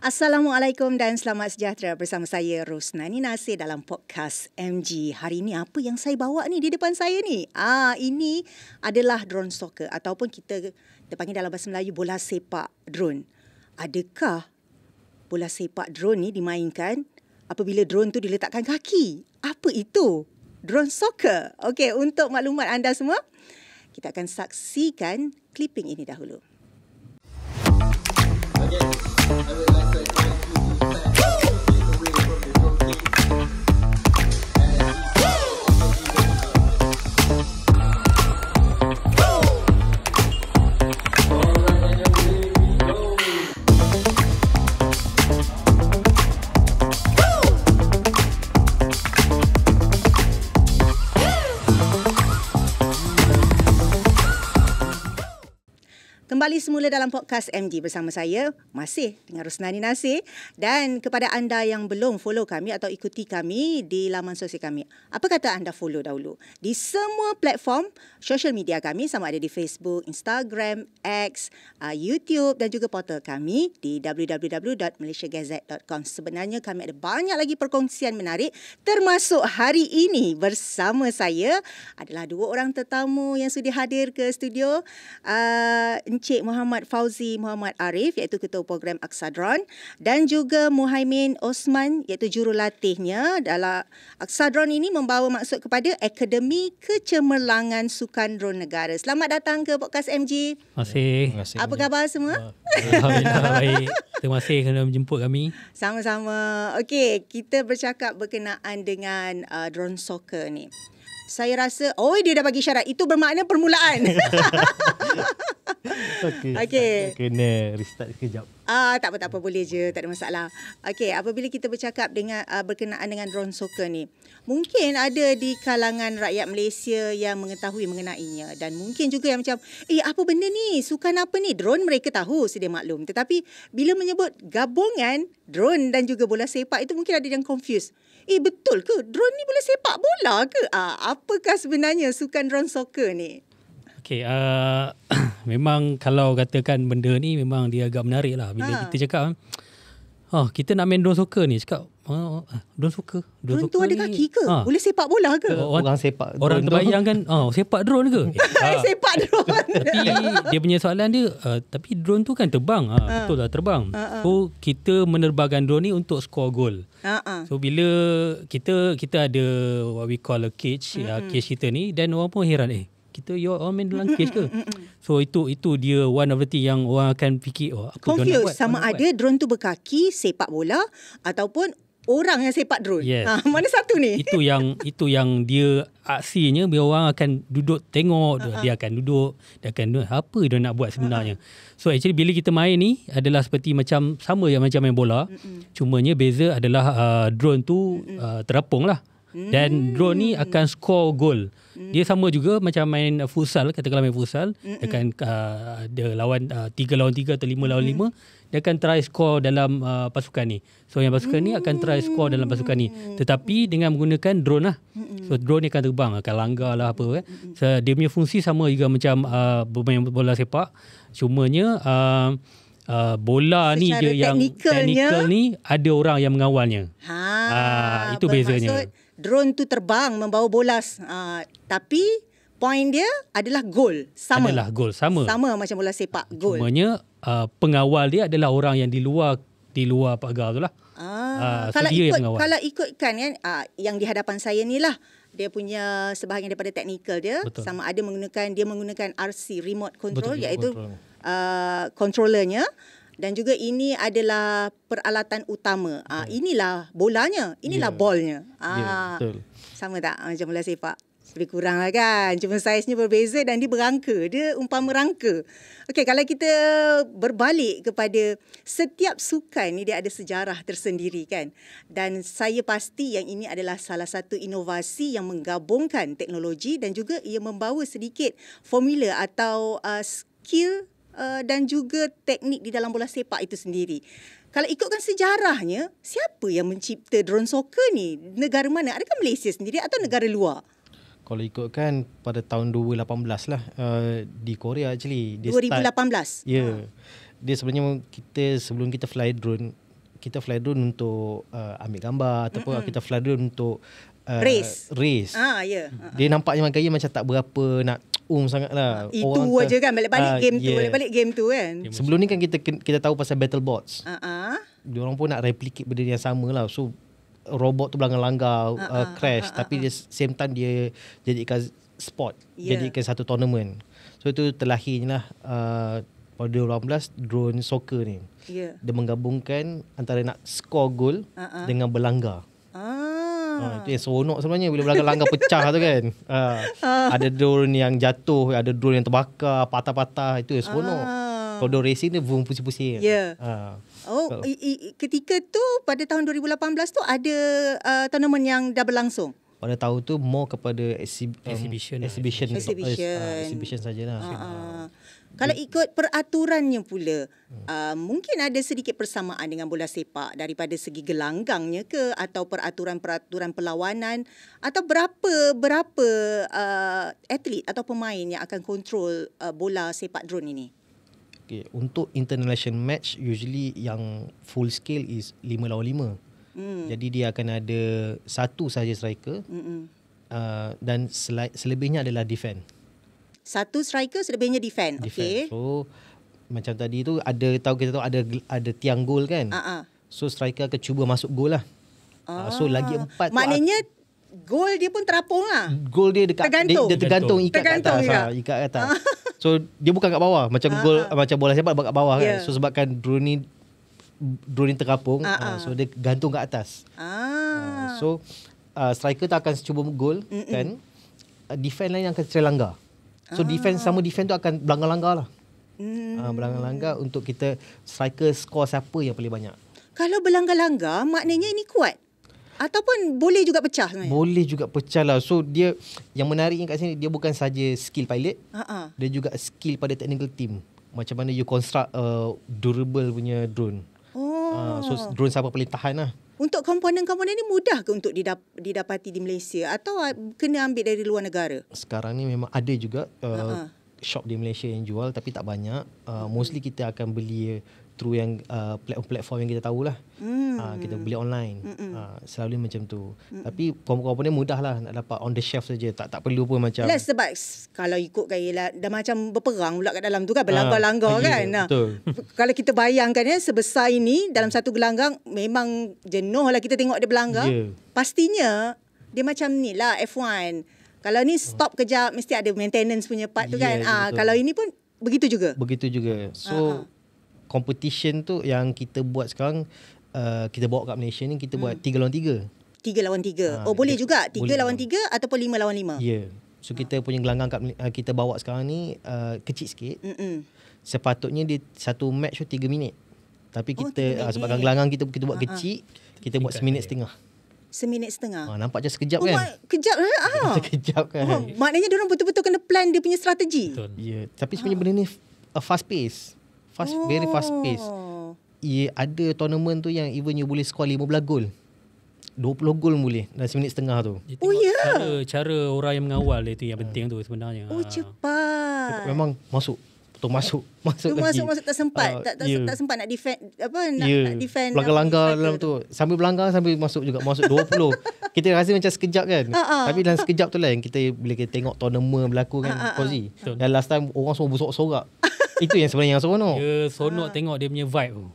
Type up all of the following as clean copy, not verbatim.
Assalamualaikum dan selamat sejahtera bersama saya Rosnani Nasir dalam podcast MG. Hari ini apa yang saya bawa ni di depan saya ni? Ini adalah drone soccer ataupun kita panggil dalam bahasa Melayu bola sepak drone. Adakah bola sepak drone ni dimainkan apabila drone tu diletakkan kaki? Apa itu drone soccer? Okey, untuk maklumat anda semua, kita akan saksikan clipping ini dahulu. Okay. I would like to thank you for the way from the broadcast. Kembali semula dalam podcast MG bersama saya, masih dengan Rosnani Nasir. Dan kepada anda yang belum follow kami atau ikuti kami di laman sosial kami, apa kata anda follow dahulu? Di semua platform social media kami, sama ada di Facebook, Instagram, X, YouTube dan juga portal kami di www.malaysiagazette.com. Sebenarnya kami ada banyak lagi perkongsian menarik, termasuk hari ini bersama saya adalah dua orang tetamu yang sudah hadir ke studio. Encik Muhammad Fauzi Muhammad Arif, iaitu Ketua Program Aksadron, dan juga Muhaimin Osman, iaitu jurulatihnya. Dalam Aksadron ini membawa maksud kepada Akademi Kecemerlangan Sukan Drone Negara. Selamat datang ke podcast MG. Terima kasih. Apa khabar semua? Alhamdulillah baik. Terima kasih kerana menjemput kami. Sama-sama. Okey, kita bercakap berkenaan dengan drone soccer ni. Saya rasa, dia dah bagi syarat. Itu bermakna permulaan. Okey. Kena restart sekejap. Tak apa, boleh je, tak ada masalah. Okey, apabila kita bercakap berkenaan dengan drone soccer ni, mungkin ada di kalangan rakyat Malaysia yang mengetahui mengenainya, dan mungkin juga yang macam, apa benda ni? Sukan apa ni? Drone mereka tahu, sedia maklum. Tetapi bila menyebut gabungan drone dan juga bola sepak, itu mungkin ada yang confused. Betul ke? Drone ni bola sepak bola ke? Apakah sebenarnya sukan drone soccer ni? Okey, memang kalau katakan benda ni memang dia agak menarik lah. Bila kita cakap, kita nak main drone soccer ni, cakap, drone soccer. Drone tu ada kaki ke? Boleh sepak bola ke? Orang sepak. Orang terbayang kan, sepak drone ke? Sepak drone. Tapi dia punya soalan dia, tapi drone tu kan terbang. Betul lah terbang. So kita menerbangkan drone ni untuk score goal. So bila kita ada what we call a cage, cage kita ni, dan orang pun heran, kita orang main dalam cage ke? So itu dia one of the thing yang orang akan fikir, apa confused sama ada drone tu berkaki sepak bola ataupun orang yang sepak drone. Yes. Mana satu ni? Itu yang dia aksinya, bila orang akan duduk tengok, dia akan duduk, apa dia nak buat sebenarnya. So actually bila kita main ni adalah seperti macam sama yang macam main bola. Cumanya beza adalah drone tu terapung lah. Dan drone ni akan score goal. Dia sama juga macam main futsal, katakanlah main futsal, dia akan dia lawan 3 lawan 3 atau 5 lawan 5, dia akan try score dalam pasukan ni. So yang pasukan ni akan try score dalam pasukan ni, tetapi dengan menggunakan drone lah. So drone ni akan terbang, akan langgar lah apa kan. So, dia punya fungsi sama juga macam bermain bola sepak. Cumanya bola ni je yang teknikal ni ada orang yang mengawalnya. Itu bezanya. Drone tu terbang membawa bola, tapi point dia adalah gol. Sama macam bola sepak, gol. Cumanya pengawal dia adalah orang yang di luar pagar tu lah. Kalau ikutkan kan, yang di hadapan saya ni lah, dia punya sebahagian daripada teknikal dia. Betul. Sama ada menggunakan RC, remote control. Betul, iaitu controllernya. Dan juga ini adalah peralatan utama. Inilah bolanya, inilah ballnya. Betul. Sama tak macam bola sepak? Lebih kurang lah kan. Cuma saiznya berbeza dan dia berangka. Dia umpama rangka. Okey, kalau kita berbalik kepada setiap sukan ni, dia ada sejarah tersendiri kan. Dan saya pasti yang ini adalah salah satu inovasi yang menggabungkan teknologi dan juga ia membawa sedikit formula atau skill dan juga teknik di dalam bola sepak itu sendiri. Kalau ikutkan sejarahnya, siapa yang mencipta drone soccer ni? Negara mana? Adakah Malaysia sendiri atau negara luar? Kalau ikutkan pada tahun 2018 lah, di Korea actually. Dia 2018? Ya. Dia sebenarnya sebelum kita fly drone, kita fly drone untuk ambil gambar ataupun kita fly drone untuk Race. Ya. Dia nampaknya gaya macam tak berapa nak sangat lah. Itu aja kan balik-balik game tu, balik-balik game tu kan. Sebelum ni kan kita tahu pasal battle bots. Diorang pun nak replicate benda yang sama lah. So robot tu langgar-langgar crash tapi dia same time dia jadikan sport, jadikan satu tournament. So itu terlahirnya lah pada 2018 drone soccer ni. Dia menggabungkan antara nak score gol dengan berlanggar. Itu yang seronok sebenarnya bila berlanggar-langgar pecah tu kan. Ada drone yang jatuh, ada drone yang terbakar, patah-patah, itu yang seronok. Kalau drone racing dia boom pusing-pusing. Ketika tu pada tahun 2018 tu ada tournament yang dah berlangsung. Pada tahun tu more kepada exhibition sajalah. Kalau ikut peraturannya pula, mungkin ada sedikit persamaan dengan bola sepak daripada segi gelanggangnya ke, atau peraturan-peraturan perlawanan, atau berapa atlet atau pemain yang akan kontrol bola sepak drone ini? Okay, untuk international match usually yang full scale is 5 lawan 5. Jadi dia akan ada satu sahaja striker dan selebihnya adalah defend. Satu striker, selebihnya defend. Okay. So macam tadi tu kita tahu ada tiang gol kan. So striker akan cuba masuk gol lah. So lagi 4 maknanya gol dia pun terapung lah. Gol dia dekat dia tergantung ikat kat atas. Ikat kat atas. So dia bukan kat bawah macam gol macam bola sepak kat bawah kan. So sebabkan drone ni terapung, so dia gantung kat atas. So striker tu akan cuba gol kan. Defend lain akan terlanggar. So defend tu akan belanggar-langgar lah. Belanggar-langgar untuk kita striker score siapa yang paling banyak. Kalau berlanggar-langgar maknanya ini kuat ataupun boleh juga pecah sebenarnya? Boleh juga pecah lah. So dia yang menariknya kat sini, dia bukan saja skill pilot, dia juga skill pada technical team. Macam mana you construct durable punya drone. So drone siapa paling tahan lah. Untuk komponen-komponen ni mudah ke untuk didapati di Malaysia atau kena ambil dari luar negara? Sekarang ni memang ada juga shop di Malaysia yang jual tapi tak banyak. Mostly kita akan beli through yang platform yang kita tahulah. Kita beli online. Selalu macam tu. Tapi komponen mudah lah nak dapat on the shelf saja. Tak perlu pun macam. Yalah, sebab kalau ikut gaya dah macam berperang pula kat dalam tu kan, berlanggar-langgar kan. Betul. Kalau kita bayangkan sebesar ini dalam satu gelanggang memang jenuh lah kita tengok dia berlanggar. Pastinya dia macam ni lah F1. Kalau ni stop kejap mesti ada maintenance punya part tu kan. Kalau ini pun begitu juga. So competition tu yang kita buat sekarang, kita bawa kat Malaysia ni, kita buat 3 lawan 3. 3 lawan 3. Boleh juga 3 lawan 3 ataupun 5 lawan 5. So kita punya gelanggang kita bawa sekarang ni kecil sikit. Sepatutnya dia satu match tu 3 minit. Tapi kita sebabkan gelanggang kita buat kecil, kita buat 1.5 minit. 1.5 minit. Nampak je sekejap kan? Kejap lah. Sekejap kan? Maknanya diorang betul-betul kena plan dia punya strategi. Tapi sebenarnya benda ni fast pace. Very fast pace. Ada tournament tu yang even you boleh score 15 gol. 20 gol boleh dalam 1.5 minit tu. Cara orang yang mengawal dia tu yang penting tu sebenarnya. Cepat. Memang masuk lagi. Masuk tak sempat. Tak sempat nak defend nak defend. Langgar-langgar dalam tu. Sambil berlanggar sambil masuk juga. Masuk 20. Kita rasa macam sekejap kan. Tapi dalam sekejap tu lah yang bila kita tengok tournament berlaku kan, Fauzi. Dan last time orang semua bersorak-sorak. Itu yang sebenarnya yang seronok. Dia seronok tengok dia punya vibe tu.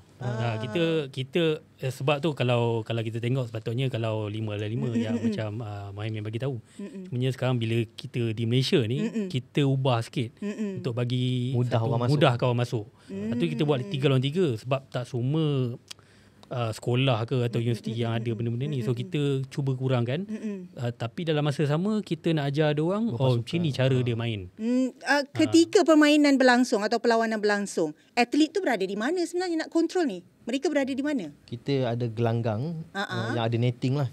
Kita sebab tu kalau kita tengok sepatutnya kalau 5 lawan 5 yang macam Maim yang bagi tahu. Sebenarnya sekarang bila kita di Malaysia ni kita ubah sikit untuk bagi mudah kawan masuk. Lepas tu kita buat 3 lawan 3 sebab tak semua sekolah ke atau universiti yang ada benda-benda ni. So kita cuba kurangkan. Tapi dalam masa sama kita nak ajar dia orang macam ni cara dia main. Ketika permainan berlangsung atau perlawanan berlangsung, atlet tu berada di mana sebenarnya nak kontrol ni? Mereka berada di mana? Kita ada gelanggang yang ada netting lah.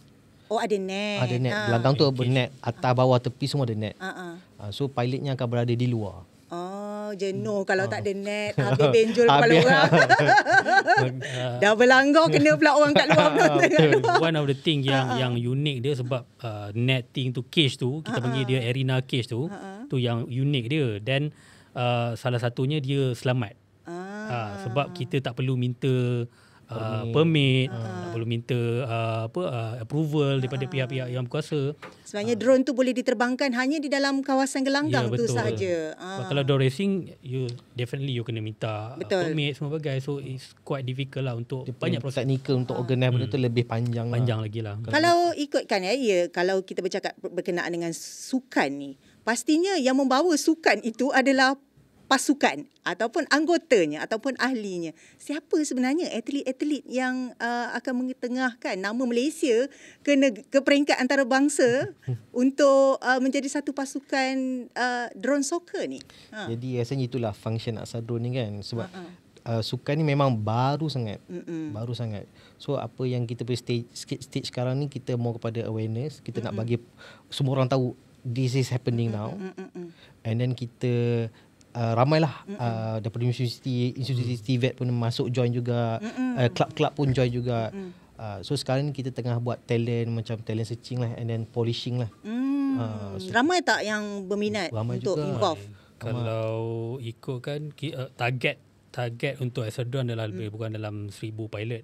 Ada net. Ada net. Gelanggang tu bernet. Atas, bawah, tepi semua ada net. So pilotnya akan berada di luar. Jenuh kalau tak ada net. Habis benjol kepala orang. Dah berlanggar kena pula orang kat luar. One of the thing yang unik dia sebab netting tu, cage tu, kita panggil dia arena cage tu. Tu yang unik dia. Dan salah satunya dia selamat. Sebab kita tak perlu minta permit, perlu minta approval daripada pihak-pihak yang berkuasa. Sebenarnya drone tu boleh diterbangkan hanya di dalam kawasan gelanggang tu betul. sahaja. Kalau drone racing, you kena minta Betul. permit semua bagai. So it's quite difficult lah untuk banyak proses. Teknikal untuk organize benda tu lebih panjang Lagi lah. Kalau ikutkan kalau kita bercakap berkenaan dengan sukan ni, pastinya yang membawa sukan itu adalah pasukan ataupun anggotanya ataupun ahlinya. Siapa sebenarnya atlet-atlet yang akan mengetengahkan nama Malaysia ke peringkat antarabangsa untuk menjadi satu pasukan drone soccer ni? Jadi rasanya itulah function asal drone ni kan. Sebab sukan ni memang baru sangat. Baru sangat. So apa yang kita punya stage sekarang ni, kita mau kepada awareness. Kita nak bagi semua orang tahu this is happening now. And then kita ramailah daripada institusi TVET pun masuk join juga, klub-klub pun join juga. So sekarang ni kita tengah buat macam talent searching lah, and then polishing lah. Ramai tak yang berminat untuk juga. involve? Kalau ikutkan target untuk Exodron adalah lebih bukan dalam 1,000 pilot.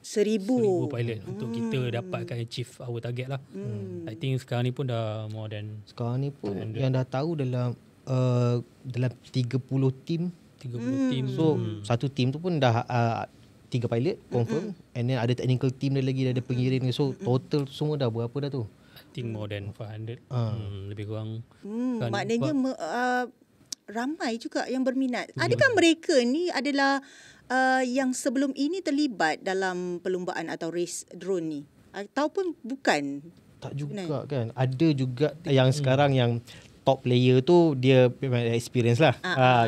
1,000 pilot untuk kita dapatkan achieve our target lah. I think sekarang ni pun dah more than Sekarang ni pun yang dah tahu dalam 30 tim. 30 tim. So satu tim tu pun dah 3 pilot confirm, and then ada technical team dia lagi, ada pengiring. So total semua dah berapa dah tu? I think more than 500. Lebih kurang. Maknanya ramai juga yang berminat. Adakah mereka ni adalah yang sebelum ini terlibat dalam perlumbaan atau race drone ni? Ataupun bukan? Tak juga kan. Ada juga yang sekarang yang top player tu dia memang experience lah.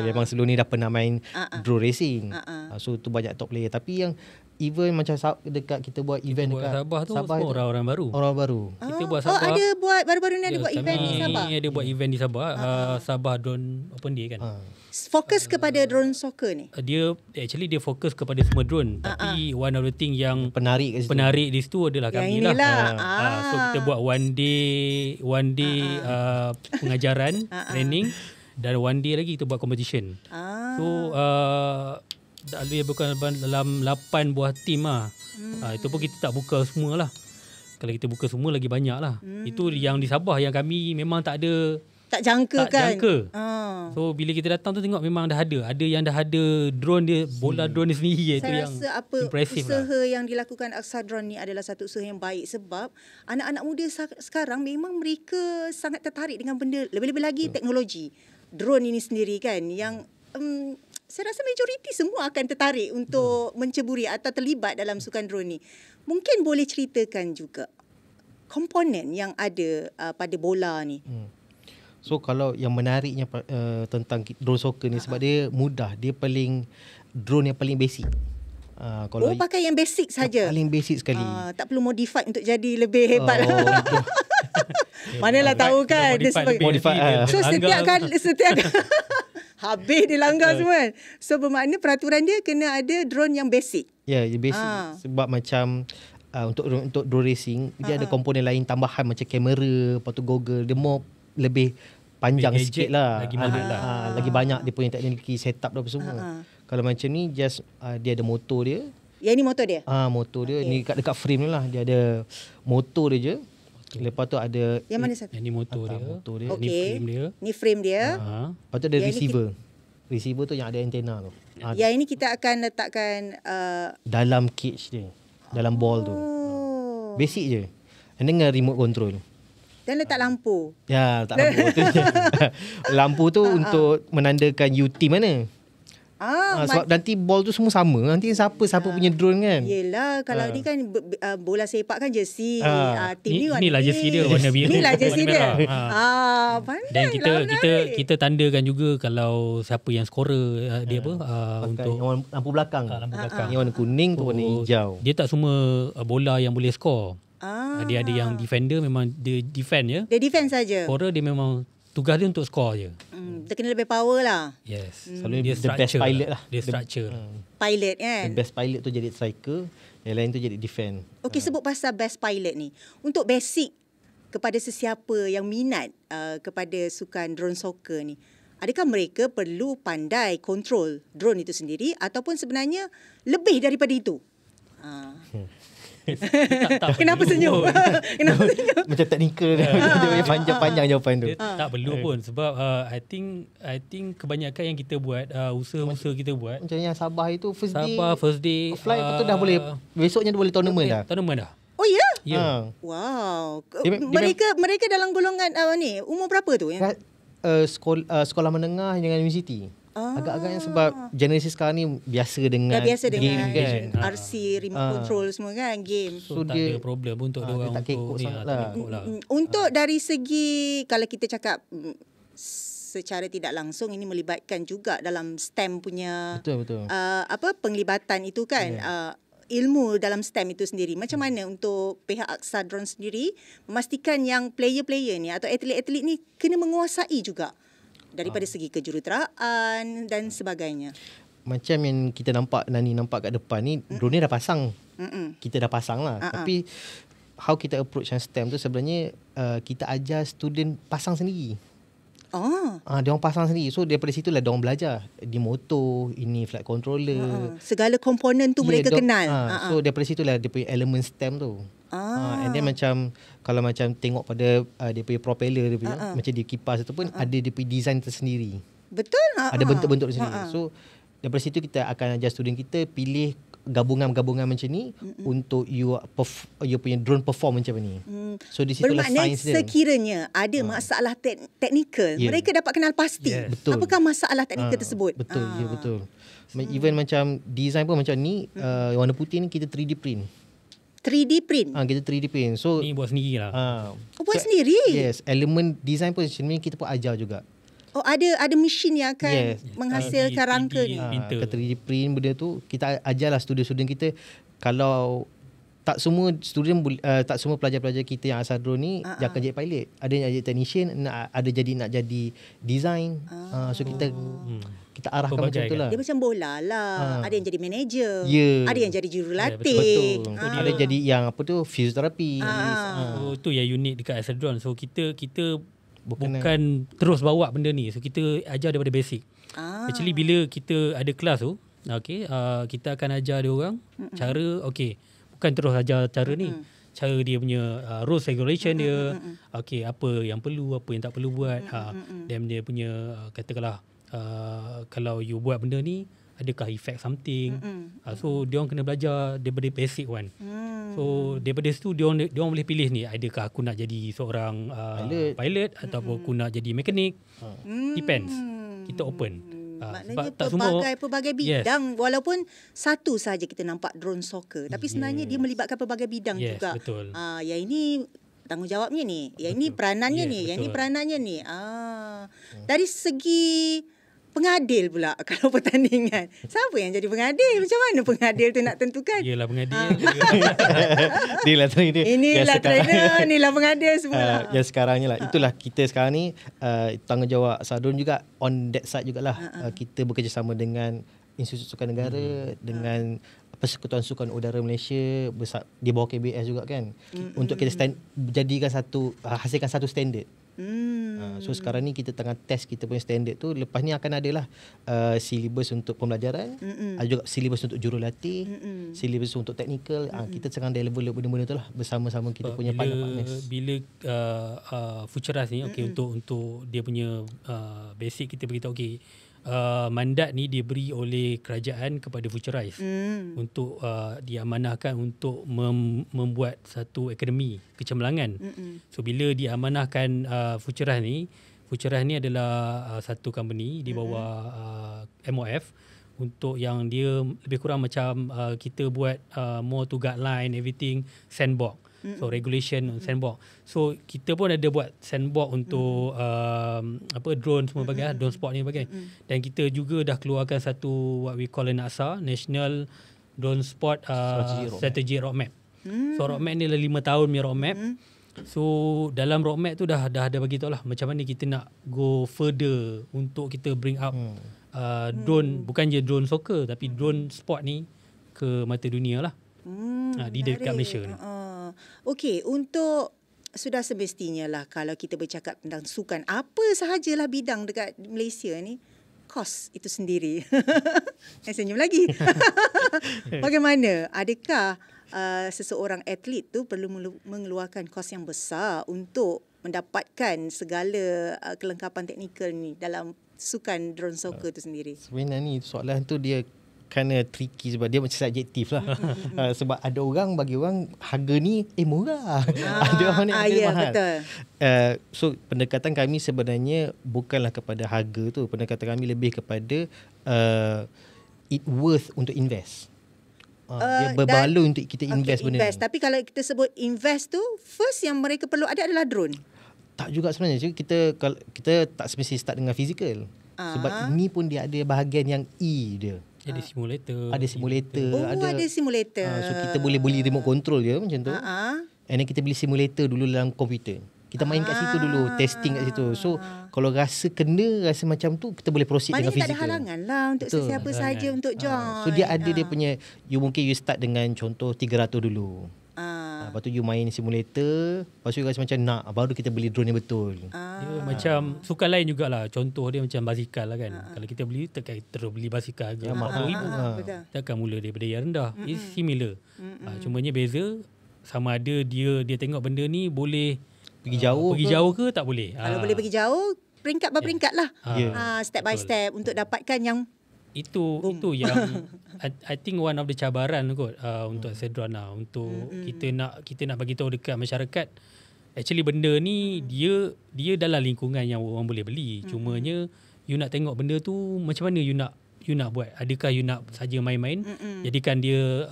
Memang sebelum ni dah pernah main drone racing. So tu banyak top player. Tapi yang even macam dekat kita buat event dekat Sabah tu semua orang-orang baru. Orang baru. Kita buat Sabah. Ada buat baru-baru ni ada buat event di Sabah. Ada buat event di Sabah. Sabah Drone Open Day kan. Fokus kepada drone soccer ni. Dia fokus kepada semua drone. Tapi one of the thing yang Penarik di situ adalah kami lah. So kita buat one day pengajaran, training, dan one day lagi kita buat competition. So lebih bukan dalam 8 buah tim lah. Itu pun kita tak buka semua lah. Kalau kita buka semua lagi banyak lah. Itu yang di Sabah yang kami memang tak jangka kan. So bila kita datang tu tengok memang dah ada. Ada yang dah ada drone dia, bola drone dia sendiri. Saya yang rasa apa usaha yang dilakukan Aksadron ni adalah satu usaha yang baik, sebab anak-anak muda sekarang memang mereka sangat tertarik dengan benda, lebih-lebih lagi teknologi drone ini sendiri kan, yang saya rasa majoriti semua akan tertarik untuk menceburi atau terlibat dalam sukan drone ni. Mungkin boleh ceritakan juga komponen yang ada pada bola ni. So kalau yang menariknya tentang drone soccer ni, sebab dia mudah, dia drone yang paling basic. Kalau pakai yang basic saja. Paling basic sekali. Tak perlu modify untuk jadi lebih hebat. Manalah tahu kan dia modify. So setiap habis dia langgar semua kan. So bermakna peraturan dia kena ada drone yang basic. Ya, basic. Sebab macam untuk drone racing dia ada komponen lain tambahan macam kamera, lepas tu goggle, dia lebih panjang sikit lah. Lagi mahal lah. Lagi banyak dia punya teknologi setup dan semua. Kalau macam ni just dia ada motor dia. Yang ni motor dia? Motor dia ni dekat frame ni lah. Dia ada motor dia je. Lepas tu ada yang mana satu? Yang ni motor dia. Okay. Ni frame dia. Ni frame dia. Lepas tu ada receiver. Receiver tu yang ada antena tu. Yang ini kita akan letakkan dalam cage dia. Dalam ball tu. Basic je. And dengan remote control. Dan letak lampu. Ya, letak lampu tu. Lampu tu untuk menandakan you team mana. Sebab nanti ball tu semua sama. Nanti siapa punya drone kan. Yelah, kalau ni kan bola sepak kan jersey. Tim ni warna inilah jersey dia warna biru. Inilah jersey dia. Dan kita tandakan juga kalau siapa yang scorer dia untuk lampu belakang. Lampu belakang. Yang warna kuning tu warna hijau. Dia tak semua bola yang boleh score. Dia ada yang defender memang dia defend je. Dia defend saja. Scorer dia memang tugas dia untuk score je. Dia kena lebih power lah. Yes. Selalu dia the best pilot lah. Dia structure. Pilot kan. The best pilot tu jadi striker, yang lain tu jadi defend. Okey, sebut pasal best pilot ni. Untuk basic kepada sesiapa yang minat kepada sukan drone soccer ni, adakah mereka perlu pandai kontrol drone itu sendiri ataupun sebenarnya lebih daripada itu? Kenapa senyum? Kenapa senyum? Macam teknikal dia. Dia panjang-panjang jawapan tu. Dia tak perlu pun sebab I think kebanyakan yang kita buat usaha-usaha kita buat Macam yang Sabah itu first day flight lepas tu dah boleh, besoknya dah boleh tournament dah. Tournament dah. Oh ya? Ya. Wow. Dia- Mereka dalam golongan ni umur berapa tu? Sekolah menengah dengan universiti. Agak-agaknya sebab generasi sekarang ni biasa dengan Dah biasa dengan game kan. RC, remote control semua kan, game. So, So tak dia- ada problem untuk dia orang tak kekok untuk sangat tak lah. kekok lah. Untuk dari segi, kalau kita cakap secara tidak langsung, ini melibatkan juga dalam STEM punya Betul. penglibatan itu kan. Ilmu dalam STEM itu sendiri. Macam mana untuk pihak Aksadron sendiri memastikan yang player-player ni atau atlet-atlet ni kena menguasai juga daripada segi kejuruteraan dan sebagainya. Macam yang kita nampak, Nani nampak kat depan ni, drone ni dah pasang. Kita dah pasang lah. Tapi how kita approach yang STEM tu sebenarnya kita ajar student pasang sendiri. Dia orang pasang sendiri. So daripada situlah dia orang belajar. Di motor, ini flight controller. Segala komponen tu mereka kenal. So daripada situlah dia punya elemen STEM tu. And then macam kalau macam tengok pada dia punya propeller dia punya, macam dia kipas tu pun ada dia punya design tersendiri. Betul. Ada bentuk-bentuk tersendiri. So daripada situ kita akan ajar student kita pilih gabungan-gabungan macam ni untuk you punya drone perform macam ni. So di situlah Bermakna sains dia. sekiranya ada masalah teknikal, mereka dapat kenal pasti Betul. apakah masalah teknikal tersebut. Betul, ya betul. Even macam design pun macam ni, warna putih ni kita 3D print. 3D print. Kita 3D print. So Ni buat sendiri lah. Buat sendiri. Yes, elemen design pun sebenarnya kita pun ajar juga. Oh, ada mesin yang akan menghasilkan rangka ni. Ke 3D print benda tu kita ajarlah student-student kita. Kalau tak semua pelajar-pelajar kita yang asal drone ni dia akan jadi pilot. Ada yang jadi technician, nak jadi design. So kita arahkan macam tu lah. Dia macam bola lah. Ada yang jadi manager. Ada yang jadi jurulatih. Betul. Ada jadi yang fisioterapi. So tu yang unik dekat Aksadron. So kita bukan terus bawa benda ni. So kita ajar daripada basic. Actually bila kita ada kelas tu, kita akan ajar dia orang cara, bukan terus ajar cara ni. Cara dia punya rules regulation dia. Apa yang perlu, apa yang tak perlu buat. Dan dia punya katakanlah kalau you buat benda ni, adakah effect something. So dia orang kena belajar daripada basic one. So daripada situ dia orang boleh pilih ni, adakah aku nak jadi seorang pilot ataupun aku nak jadi mekanik. Depends. Kita open. Maknanya sebab pelbagai bidang. Walaupun satu saja kita nampak drone soccer, tapi sebenarnya dia melibatkan pelbagai bidang juga. Betul. Yang ini tanggungjawabnya ni, yang ini peranannya ni, yang ini betul. peranannya ni. Dari segi pengadil pula kalau pertandingan. Siapa yang jadi pengadil? Macam mana pengadil tu nak tentukan? Yelah pengadil. Dia lah trainer. Inilah trainer, inilah pengadil semua. Yang sekarang ni lah. Itulah kita sekarang ni tanggungjawab Aksadron juga on that side jugalah. Kita bekerjasama dengan Institut Sukan Negara, dengan Persekutuan Sukan Udara Malaysia di bawah KBS juga kan. Untuk kita jadikan hasilkan satu standard. So sekarang ni kita tengah test kita punya standard tu. Lepas ni akan adalah silibus untuk pembelajaran, ada juga silibus untuk jurulatih, silibus untuk teknikal. Kita sedang develop benda-benda tu lah bersama-sama kita punya partner-partners. Bila Futuras ni untuk dia punya basic kita beritahu mandat ni diberi oleh kerajaan kepada Futurize untuk diamanahkan untuk membuat satu akademi kecemerlangan. So bila diamanahkan Futurize ni adalah satu company di bawah MOF untuk yang dia lebih kurang macam kita buat more to guideline everything sandbox. So regulation sandbox. So kita pun ada buat sandbox untuk drone semua bagai drone sport ni bagai. Dan kita juga dah keluarkan satu what we call NASA, National Drone Sport Strategy Roadmap. So roadmap ni adalah 5 tahun punya roadmap. So dalam roadmap tu dah ada bagi tahu lah macam mana kita nak go further untuk kita bring up drone, bukan je drone soccer tapi drone sport ni ke mata dunia lah. Di dekat Malaysia ni. Okey, untuk sudah semestinya lah kalau kita bercakap tentang sukan, apa sahajalah bidang dekat Malaysia ni, kos itu sendiri. Senyum lagi. Bagaimana? Adakah seseorang atlet tu perlu mengeluarkan kos yang besar untuk mendapatkan segala kelengkapan teknikal ni dalam sukan drone soccer tu sendiri? Sebenarnya ni soalan tu dia kinda tricky sebab dia macam subjektif lah. Sebab ada orang, bagi orang harga ni murah. Ada orang ni harga mahal. Betul. So pendekatan kami sebenarnya bukanlah kepada harga tu. Pendekatan kami lebih kepada it worth untuk invest. Dia berbaloi untuk kita invest benda ni. Tapi kalau kita sebut invest tu, first yang mereka perlu ada adalah drone. Tak juga sebenarnya. Kita tak semestinya start dengan fizikal. Sebab ni pun dia ada bahagian yang dia. Ada simulator. Ada simulator. Ada simulator. So kita boleh beli remote control je macam tu. And then kita beli simulator dulu dalam komputer. Kita main kat situ dulu, testing kat situ. So kalau rasa macam tu, kita boleh proceed dengan fizikal. Maknanya tak ada halangan lah untuk sesiapa sahaja untuk join. So dia ada dia punya, mungkin you start dengan contoh 300 dulu. Lepas tu you main simulator, lepas tu you rasa macam nak, baru kita beli drone yang betul. Dia macam sukan lain jugalah. Contoh dia macam basikal lah kan. Kalau kita beli, terus beli basikal harga RM40,000. Takkan mula daripada yang rendah. It's similar. Cumanya beza, sama ada dia tengok benda ni boleh pergi jauh ke tak boleh. Kalau boleh pergi jauh, peringkat berperingkat lah. Step by step untuk dapatkan yang itu yang I think one of the cabaran kot untuk Sedron lah, untuk kita nak bagi tahu dekat masyarakat, actually benda ni dia dalam lingkungan yang orang boleh beli. Cumanya you nak tengok benda tu macam mana you nak buat. Adakah you nak saja main-main, jadikan dia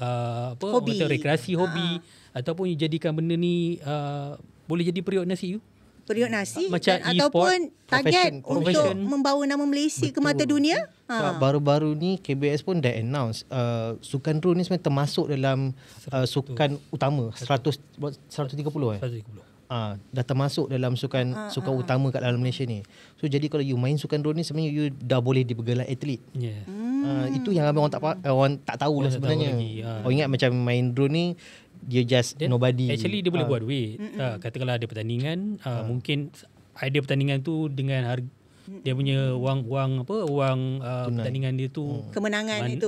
hobi, rekreasi hobi, ataupun you jadikan benda ni boleh jadi periuk nasi you. Periuk nasi macam ataupun target untuk membawa nama Malaysia ke mata dunia. Baru-baru ni KBS pun dah announce sukan drone ni sebenarnya termasuk dalam sukan utama 130 dah termasuk dalam sukan utama kat dalam Malaysia ni. So jadi kalau you main sukan drone ni, sebenarnya you dah boleh dibergelar atlet. Itu yang ramai orang tak tahu lah sebenarnya. Orang ingat macam main drone ni dia just nobody. Actually dia boleh buat duit. Katakanlah ada pertandingan, mungkin ada pertandingan tu dengan harga dia punya wang pertandingan dia tu, kemenangan itu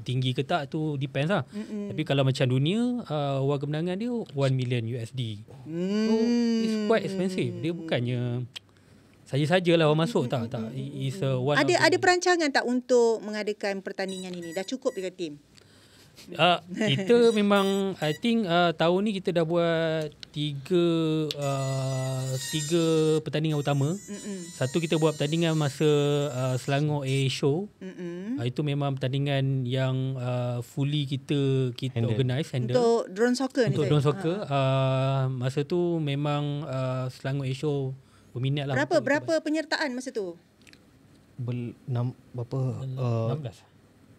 tinggi ke tak tu depends lah. Tapi kalau macam dunia, wang kemenangan dia $1 million USD. So it's quite expensive. Dia bukannya saja-sajalah orang masuk, tak. Ada perancangan tak untuk mengadakan pertandingan ini? Dah cukup dengan tim? Kita memang I think tahun ni kita dah buat tiga pertandingan utama. Satu kita buat pertandingan masa Selangor Air Show. Itu memang pertandingan yang fully kita handle. Untuk drone soccer ni. Untuk drone soccer. Masa tu memang Selangor Air Show berminat lah. Berapa penyertaan masa tu?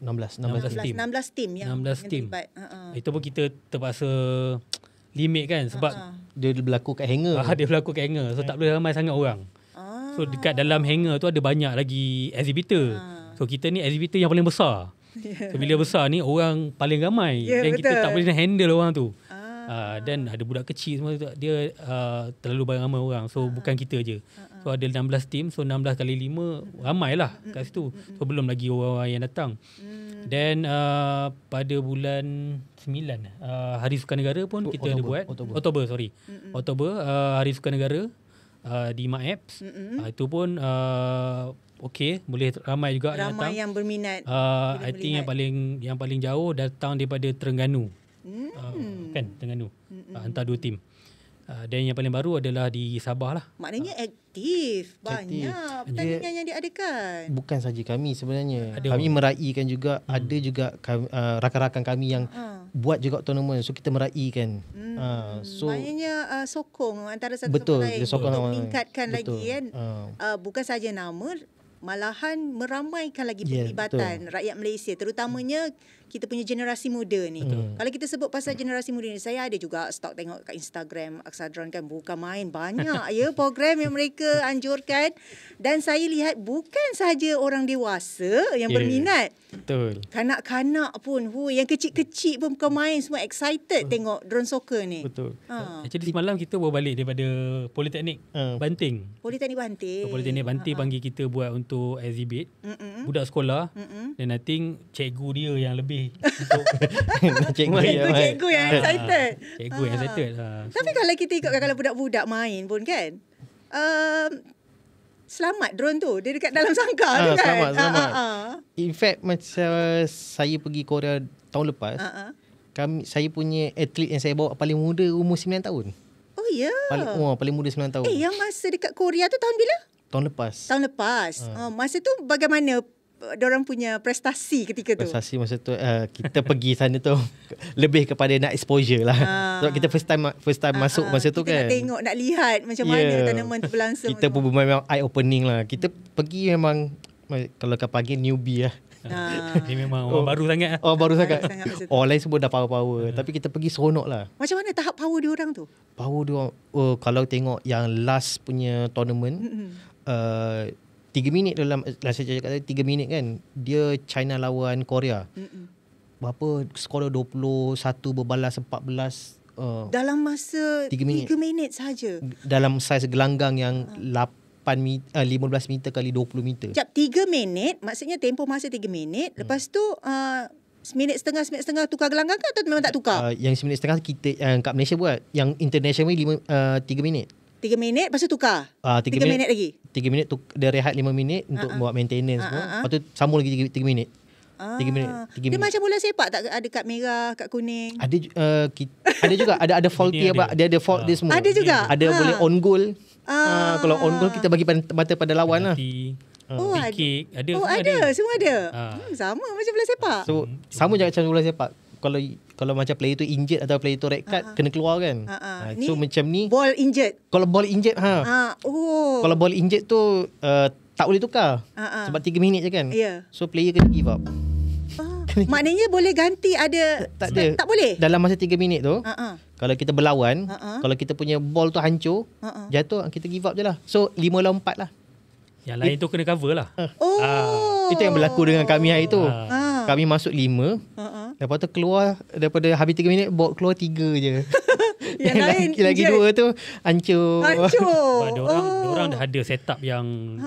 16 tim yang terlibat. Itu pun kita terpaksa limit kan, sebab dia berlaku kat hangar. Dia berlaku kat hangar. So tak boleh ramai sangat orang. So dekat dalam hangar tu ada banyak lagi exhibitor. So kita ni exhibitor yang paling besar. So bila besar ni orang paling ramai, dan betul. kita tak boleh handle orang tu. Dan ada budak kecil semua tu, dia terlalu banyak ramai orang. So bukan kita je. So ada 16 tim, so 16 kali 5 ramailah kat situ. So belum lagi orang yang datang. Dan pada bulan 9 Hari Sukan Negara pun kita ada buat Oktober Hari Sukan Negara di MAEPS. Itu pun okey, boleh ramai juga yang datang. Ramai yang berminat. I think yang paling jauh datang daripada Terengganu. Kan Terengganu. Hantar 2 tim. Dan yang paling baru adalah di Sabah lah. Maknanya aktif. Banyak pertandingan yang diadakan. Bukan saja kami sebenarnya. Ada kami meraihkan juga. Ada juga rakan-rakan kami yang buat juga tournament. So kita meraihkan. So maknanya sokong antara satu sama lain untuk meningkatkan lagi kan. Bukan saja nama, malahan meramaikan lagi perlibatan rakyat Malaysia, terutamanya kita punya generasi muda ni. Kalau kita sebut pasal generasi muda ni, saya ada juga stalk tengok kat Instagram Aksadron kan, bukan main, banyak program yang mereka anjurkan, dan saya lihat bukan saja orang dewasa yang berminat. Betul. Kanak-kanak pun, yang kecil-kecil pun bukan main, semua excited tengok drone soccer ni. Betul. Actually semalam kita baru balik daripada Politeknik Banting. Politeknik Banting. Politeknik Banting panggil kita buat untuk satu exhibit budak sekolah dan I think cikgu dia yang lebih untuk Cikgu yang excited. Cikgu yang excited. Tapi kalau kita ikutkan kalau budak-budak main pun kan, selamat drone tu. Dia dekat dalam sangkar tu kan. Selamat. In fact macam saya pergi Korea tahun lepas, saya punya atlet yang saya bawa paling muda umur 9 tahun. Oh ya. Paling muda 9 tahun. Yang masa dekat Korea tu tahun bila? Tahun lepas. Masa tu bagaimana diorang punya prestasi ketika tu? Prestasi masa tu kita pergi sana tu lebih kepada nak exposure lah. Sebab kita first time masuk masa tu kita kan. Nak tengok, nak lihat macam mana tanaman tu berlangsung. Kita pun memang eye opening lah. Kita pergi memang kalau kata panggil newbie lah. Dia memang orang baru sangat. Baru sangat. Orang lain semua dah power-power. Tapi kita pergi seronok lah. Macam mana tahap power diorang tu? Power dia kalau tengok yang last punya tournament 3 minit dalam saya cakap tadi 3 minit kan, dia China lawan Korea. Berapa skor 21 berbalas 14 dalam masa 3 minit sahaja. Dalam saiz gelanggang yang 15 meter kali 20 meter. Sekejap, 3 minit maksudnya tempoh masa 3 minit. Lepas tu seminit setengah tukar gelanggang ke atau memang tak tukar? Yang seminit setengah kita kat Malaysia buat. Yang international 3 minit. 3 minit lepas tu tukar. 3 minit lagi. 3 minit dia rehat 5 minit untuk buat maintenance semua. Lepas tu sambung lagi 3 minit. 3 minit. Dia macam bola sepak tak ada kad merah, kad kuning? Ada ada juga ada faulty dia ada fault dia semua. Ada juga. Ada boleh on goal. Kalau on goal kita bagi mata pada lawan lah. Kick ada. Semua ada. Sama macam bola sepak. So sama je macam bola sepak. Kalau macam player tu injured atau player tu red card kena keluar kan. So macam ni ball injured. Kalau ball injured kalau ball injured tu tak boleh tukar. Sebab 3 minit je kan. So player kena give up. Maknanya boleh ganti ada tak boleh. Dalam masa 3 minit tu kalau kita berlawan, kalau kita punya ball tu hancur, jatuh, kita give up je lah. So 5 lawan 4 lah. Yang lain tu kena cover lah. Itu yang berlaku dengan kami hari tu. Kami masuk 5. Lepas tu keluar daripada habis 3 minit, bawa keluar 3 je. Yang lain lagi 2 tu hancur. Diorang dah ada setup yang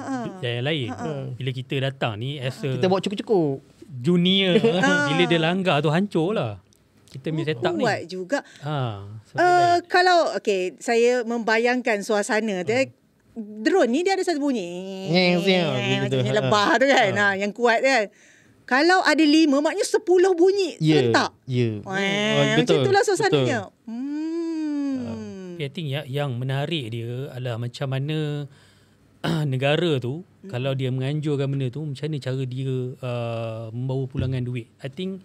lain. Bila kita datang ni as a kita bawa cukup-cukup junior, bila dia langgar tu hancur lah. Kita punya setup ni. Kuat juga. Kalau saya membayangkan suasana dia, drone ni dia ada satu bunyi. Macam bunyi lebah tu kan. Yang kuat kan. Kalau ada 5 maknanya 10 bunyi serentak. Macam itulah suasananya. I think yang menarik dia adalah macam mana negara tu kalau dia menganjurkan benda tu, macam mana cara dia membawa pulangan duit. I think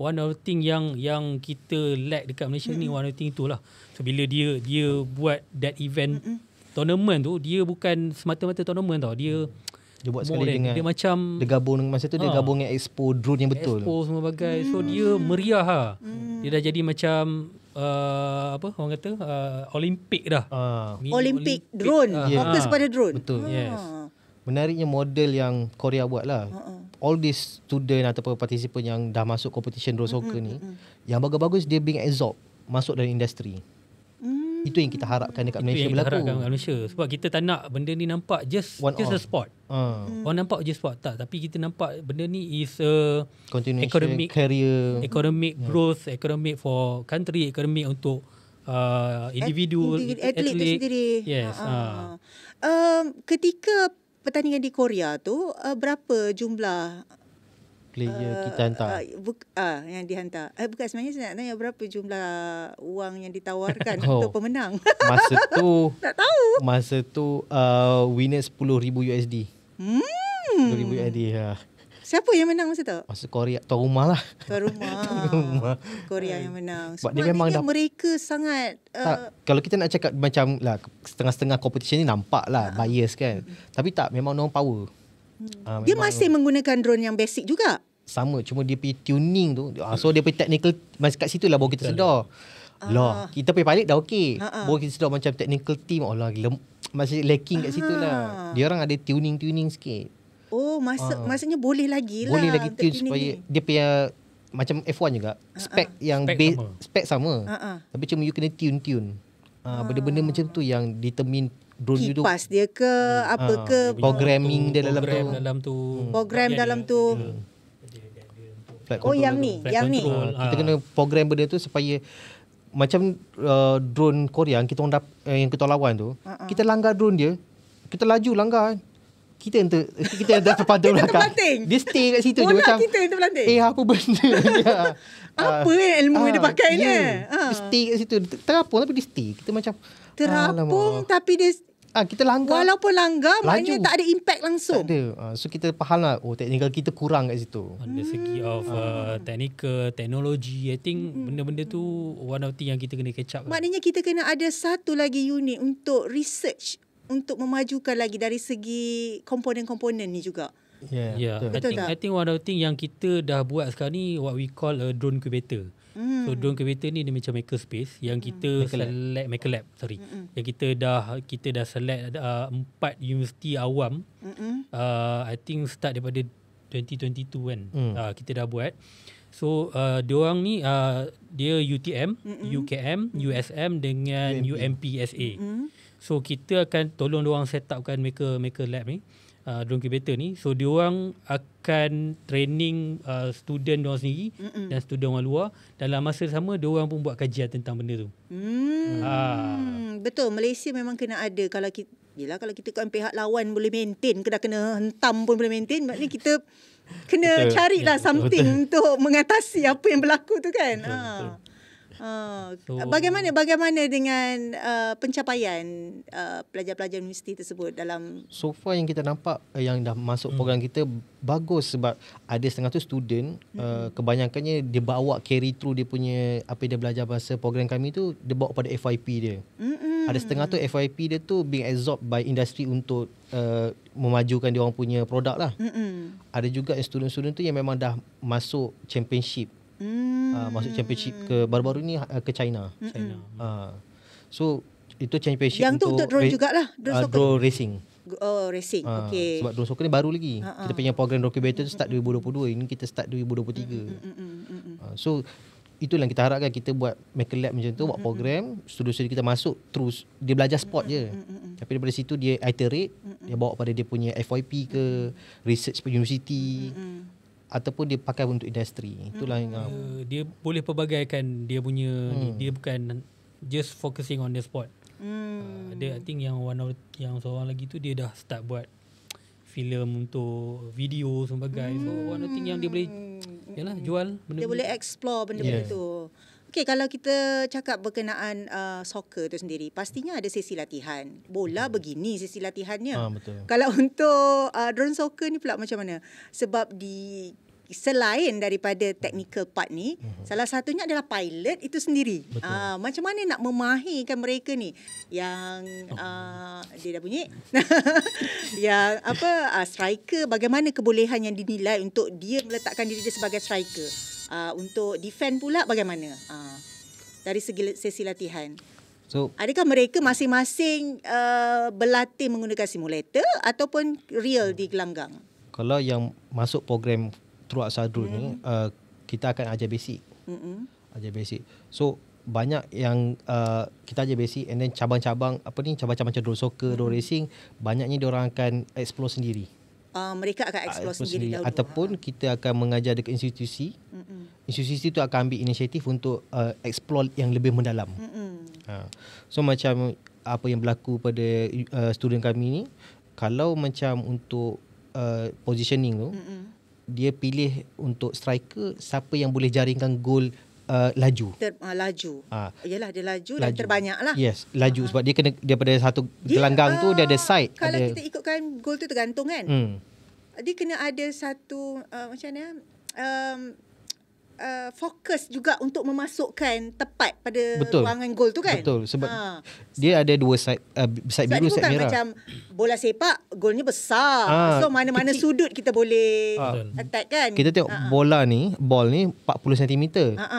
one of the thing yang kita lack dekat Malaysia ni, one of the thing itulah. So bila dia buat that event tournament tu, dia bukan semata-mata tournament tau. Dia buat sekali dengan dia macam dia gabung masa tu dia gabung dengan expo drone yang betul. Expo semua bagai. So dia meriah Dia dah jadi macam apa orang kata Olimpik dah. Olimpik drone. Fokus pada drone. Betul. Yes. Menariknya model yang Korea buat lah. All these student ataupun participant yang dah masuk competition drone soccer ni, yang bagus-bagus dia being absorb masuk dalam industri. Itu yang kita harapkan dekat Malaysia berlaku. Malaysia. Sebab kita tak nak benda ni nampak just a sport. Orang nampak just sport tak. Tapi kita nampak benda ni is a economic career, economic growth, economic for country, economic untuk individual, atlet sendiri. Yes. Ketika pertandingan di Korea tu, berapa jumlah player kita hantar? Yang dihantar. Bukan, sebenarnya saya nak tanya berapa jumlah wang yang ditawarkan untuk pemenang. Masa tu tak tahu. Masa tu winner 10,000 USD. 10,000 USD. Siapa yang menang masa tu? Masa Korea, tuan rumah lah. Tuan rumah. Korea yang menang. Sebab dia memang mereka sangat kalau kita nak cakap macam lah setengah-setengah competition ni nampak lah bias kan. Tapi tak, memang no power. Dia masih menggunakan drone yang basic juga. Sama, cuma dia punya tuning tu. So dia punya technical, masih kat situ lah baru kita sedar. Kita punya pilot dah okey. Baru kita sedar macam technical team, masih lacking kat situ lah. Dia orang ada tuning sikit. Maksudnya boleh lagi lah. Boleh lagi tune supaya dia punya macam F1 juga. Spek yang spek sama. Tapi cuma you kena tune. Benda-benda macam tu yang determine drone tu kipas dia ke apa ke programming dia dalam program tu. dalam tu. program Dia dalam ada- tu. Flight Oh control yang tu. ni, flight yang ni. control. Kita kena program benda tu supaya macam drone Korea yang kita orang yang kita lawan tu, kita langgar drone dia, kita laju langgar kan. Kita yang terpantul belakang. terpelanting. Dia stay kat situ je Bola macam kita yang terpelanting. apa benda dia. Apa ilmu yang dia pakai ni? Dia stay kat situ. Terapung tapi dia stay. Kita macam Terapung tapi dia kita langgar. walaupun langgar Laju. maknanya tak ada impact langsung. Tak ada. So kita faham lah, teknikal kita kurang kat situ. On the segi of technical, teknologi, I think benda-benda tu one of the yang kita kena catch up. Maknanya kita kena ada satu lagi unit untuk research untuk memajukan lagi dari segi komponen-komponen ni juga. Yeah, Betul tak? I think one of the thing yang kita dah buat sekarang ni what we call a drone incubator. So drone incubator ni dia macam makerspace yang kita select maker lab, yang kita dah select 4 universiti awam. I think start daripada 2022 kan. Kita dah buat. So diorang ni dia UTM, UKM, USM dengan UMPSA. So kita akan tolong diorang set upkan maker lab ni, drone incubator ni. So diorang akan training student diorang sendiri dan student orang luar. Dalam masa sama diorang pun buat kajian tentang benda tu. Betul, Malaysia memang kena ada. Kalau kita kan pihak lawan boleh maintain, dah kena hentam pun boleh maintain, maknanya kita kena carilah something untuk mengatasi apa yang berlaku tu kan. Bagaimana dengan pencapaian pelajar-pelajar universiti tersebut dalam So far yang kita nampak yang dah masuk program kita bagus, sebab ada setengah tu student kebanyakannya dia bawa carry through dia punya apa yang dia belajar pasal program kami tu, dia bawa pada FYP dia. Ada setengah tu FYP dia tu being absorbed by industry untuk memajukan dia orang punya produk lah. Ada juga student-student tu yang memang dah masuk championship. Masuk championship ke baru-baru ni ke China. So itu championship yang tu untuk drone jugalah, drone racing. Oh, racing. Okey. Sebab drone soccer ni baru lagi. Kita punya program drone incubator tu start 2022, ini kita start 2023. So itulah yang kita harapkan, kita buat maker lab macam tu, buat program, student-student kita masuk terus dia belajar sport je. Tapi daripada situ dia iterate, dia bawa pada dia punya FYP ke research university, ataupun dia pakai untuk industri. Itulah yang dia boleh pelbagaikan dia punya ni. Dia bukan just focusing on the sport. Dia I think yang yang seorang lagi tu dia dah start buat filem untuk video sebagainya. So one of the thing yang dia boleh jual benda. Dia boleh explore benda-benda tu. Okey, kalau kita cakap berkenaan soccer tu sendiri, pastinya ada sesi latihan. Bola begini sesi latihannya. Betul. Kalau untuk drone soccer ni pula macam mana? Sebab selain daripada technical part ni, salah satunya adalah pilot itu sendiri. Macam mana nak memahirkan mereka ni yang dia dah bunyi yang striker, bagaimana kebolehan yang dinilai untuk dia meletakkan diri dia sebagai striker. Untuk defend pula bagaimana dari segi sesi latihan. So Adakah mereka masing-masing berlatih menggunakan simulator ataupun real di gelanggang? kalau yang masuk program throughout Sadrun ni, kita akan ajar basic. Ajar basic. So banyak yang kita ajar basic, and then cabang-cabang cabang-cabang macam drone soccer, drone racing, banyaknya diorang akan explore sendiri. Mereka akan explore sendiri dahulu. Ataupun kita akan mengajar dekat institusi. Institusi tu akan ambil inisiatif untuk explore yang lebih mendalam. So macam apa yang berlaku pada student kami ni, kalau macam untuk positioning tu, dia pilih untuk striker siapa yang boleh jaringkan gol laju. Laju. Yalah, dia laju dan terbanyak lah. Yes, laju sebab dia kena daripada satu gelanggang tu dia ada side. Kalau ada, kita ikutkan gol tu tergantung kan. Dia kena ada satu macam mana fokus juga untuk memasukkan tepat pada ruangan gol tu kan. Betul, sebab dia ada dua side, side biru, side merah. Macam bola sepak, golnya besar. So mana-mana sudut kita boleh attack kan. Kita tengok ball ni 40 cm.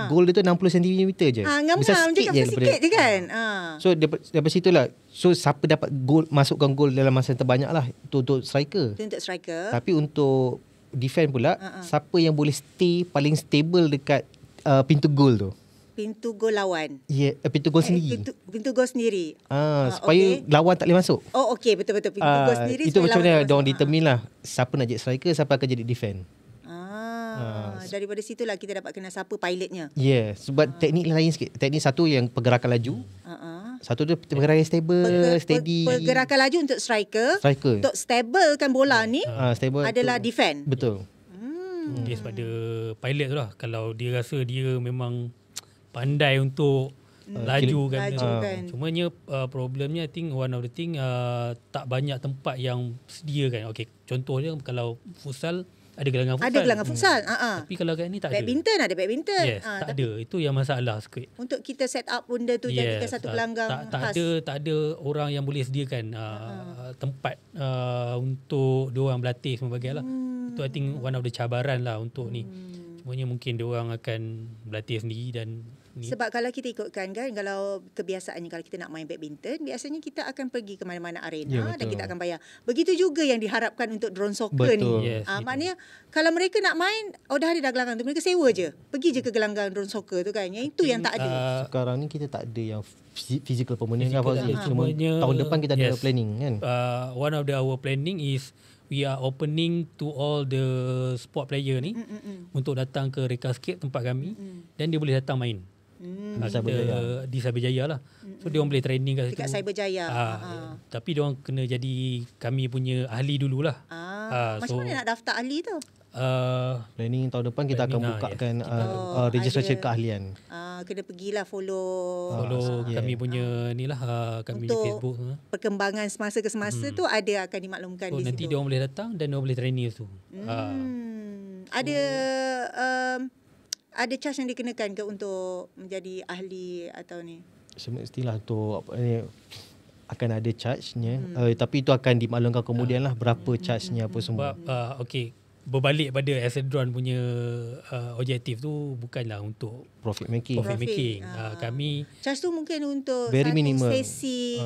Gol dia tu 60 cm je. Besar sikit je kan. So daripada situlah. So siapa dapat gol, masukkan gol dalam masa yang terbanyak lah, untuk striker. Itu untuk striker. Tapi untuk defend pula, siapa yang boleh stay paling stable dekat pintu gol tu. pintu gol lawan. Pintu gol sendiri. Pintu gol sendiri. Supaya lawan tak boleh masuk. Oh, okey, betul-betul. Pintu gol sendiri. Itu macam mana diorang determine lah siapa nak jadi striker, siapa akan jadi defend. Daripada situlah kita dapat kenal siapa pilotnya. Sebab teknik lain sikit. Teknik satu yang pergerakan laju. Satu tu pergerakan stable, steady. Pergerakan laju untuk striker. Untuk stablekan bola ni stable adalah defend. Betul. Dia pada pilot tu lah. Kalau dia rasa dia memang pandai untuk laju kan. Cumanya problemnya I think one of the thing tak banyak tempat yang sedia kan. Okay, contohnya kalau futsal ada gelangan futsal. Ada gelangan futsal. Tapi kalau kat ni tak badminton ada. Ada badminton. Yes, tak ada. Itu yang masalah sikit. Untuk kita set up benda tu jadikan satu gelanggang khas. Tak ada orang yang boleh sediakan tempat untuk diorang berlatih sebagainya lah. Itu I think one of the cabaran lah untuk ni. Cumanya mungkin diorang akan berlatih sendiri dan sebab kalau kita ikutkan kan, kalau kebiasaannya kalau kita nak main badminton, biasanya kita akan pergi ke mana-mana arena dan kita akan bayar. Begitu juga yang diharapkan untuk drone soccer ni. Maknanya kalau mereka nak main, dah ada gelanggang tu, mereka sewa je. Pergi je ke gelanggang drone soccer tu kan. Yang itu yang tak ada. Sekarang ni kita tak ada yang physical permanent lah. Tahun depan kita ada planning kan. One of our planning is we are opening to all the sport player ni untuk datang ke Rekascape tempat kami dan dia boleh datang main. Di Cyberjaya lah. So dia orang boleh training kat situ. Dekat Cyberjaya. Tapi dia orang kena jadi kami punya ahli dululah. Macam mana nak daftar ahli tu? Planning tahun depan kita akan bukakan registration keahlian. Kena pergilah follow kami punya ni lah, kami di Facebook. Perkembangan semasa ke semasa tu akan dimaklumkan di situ. Nanti dia orang boleh datang dan dia orang boleh training tu. Ada charge yang dikenakan ke untuk menjadi ahli atau ni? Semestilah tu akan ada charge-nya. Tapi itu akan dimaklumkan kemudian lah berapa charge-nya apa semua. Okey, berbalik pada as a drone punya objektif tu bukanlah untuk profit making. Kami charge tu mungkin untuk very satu minimal. sesi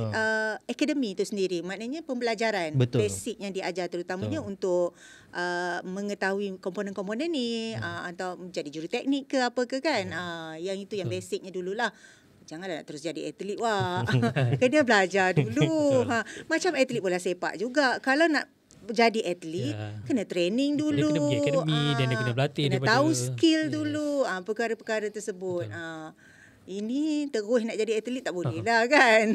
akademi tu sendiri. Maknanya pembelajaran basic yang diajar terutamanya untuk mengetahui komponen-komponen ni atau menjadi juruteknik ke apa ke kan. Yang itu yang basicnya dululah. Janganlah nak terus jadi atlet wah. Kena belajar dulu. Macam atlet bola sepak juga. Kalau nak jadi atlet kena training dulu. Dia kena pergi akademi dan dia kena berlatih kena tahu skill dulu perkara-perkara tersebut. Ini terus nak jadi atlet tak boleh lah kan.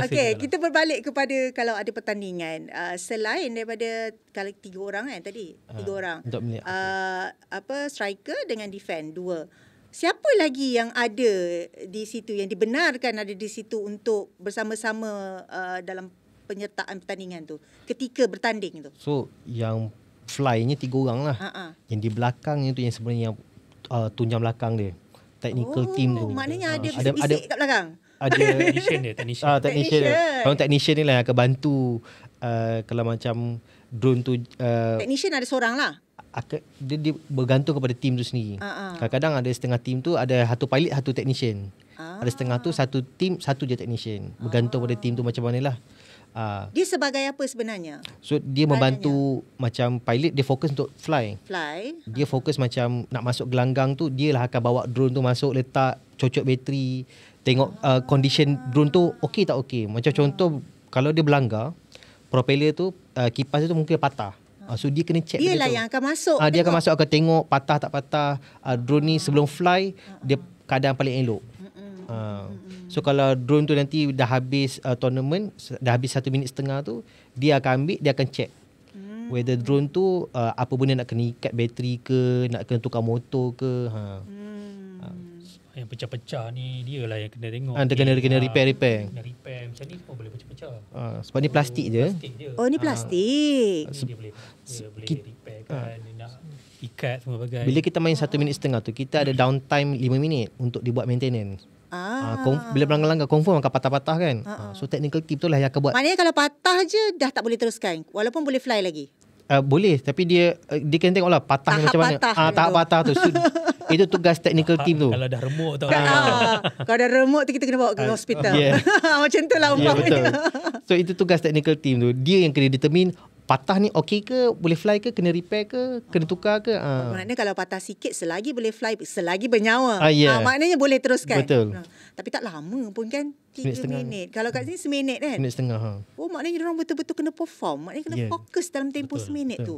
Okey, kita berbalik kepada kalau ada pertandingan selain daripada kalau 3 orang kan tadi 3 orang striker dengan defend 2. Siapa lagi yang ada di situ yang dibenarkan ada di situ untuk bersama-sama dalam penyertaan pertandingan tu ketika bertanding tu? So yang fly-nya 3 orang lah. Yang di belakangnya tu yang sebenarnya yang tunjang belakang dia. Technical team tu. Maknanya ada bisik kat belakang. Ada technician. Kalau technician ni lah yang akan bantu kalau macam drone tu technician ada seorang lah. Dia bergantung kepada tim tu sendiri. Kadang-kadang ada setengah tim tu ada satu pilot, satu technician. Ada setengah tu satu tim, satu je technician. Bergantung pada tim tu macam manalah. Dia sebagai apa sebenarnya? So dia membantu macam pilot, dia fokus untuk fly. Dia fokus macam nak masuk gelanggang tu, dia lah akan bawa drone tu masuk, letak, cocok bateri, tengok condition drone tu okey tak okey. Macam contoh kalau dia berlanggar, propeller tu kipas tu mungkin patah. So dia kena check. Dia lah yang akan masuk. Dia akan masuk, akan tengok patah tak patah. Drone ni sebelum fly dia keadaan paling elok. So kalau drone tu nanti dah habis tournament, dah habis 1 minit setengah tu, dia akan ambil, dia akan check whether drone tu apa benda nak kena ikat bateri ke, nak kena tukar motor ke. Yang pecah-pecah ni dia lah yang kena tengok. Dia kena repair. Kena repair macam ni semua boleh pecah-pecah. Sebab ni plastik je. Oh ni plastik. Dia boleh repair kan, nak ikat semua bagai. Bila kita main 1 minit setengah tu, kita ada downtime 5 minit untuk dibuat maintenance. Bila pelanggar-langgar confirm akan patah-patah kan. So technical team tu lah yang akan buat. Maknanya kalau patah je dah tak boleh teruskan walaupun boleh fly lagi. Boleh, tapi dia kena tengok lah patahnya macam mana. Tahap patah tu. So, itu tugas technical team tu. Kalau dah remuk tau. Kalau dah remuk tu kita kena bawa ke hospital. Macam tu lah umpamanya. Betul. So itu tugas technical team tu. Dia yang kena determine patah ni okey ke, boleh fly ke, kena repair ke, kena tukar ke. Maknanya kalau patah sikit selagi boleh fly, selagi bernyawa. Yeah. Maknanya boleh teruskan. Betul. Tapi tak lama pun kan, 3 1.5 minit. Kalau kat sini seminit kan. 1.5 minit. Oh, maknanya orang betul-betul kena perform. Maknanya kena fokus dalam tempoh seminit tu.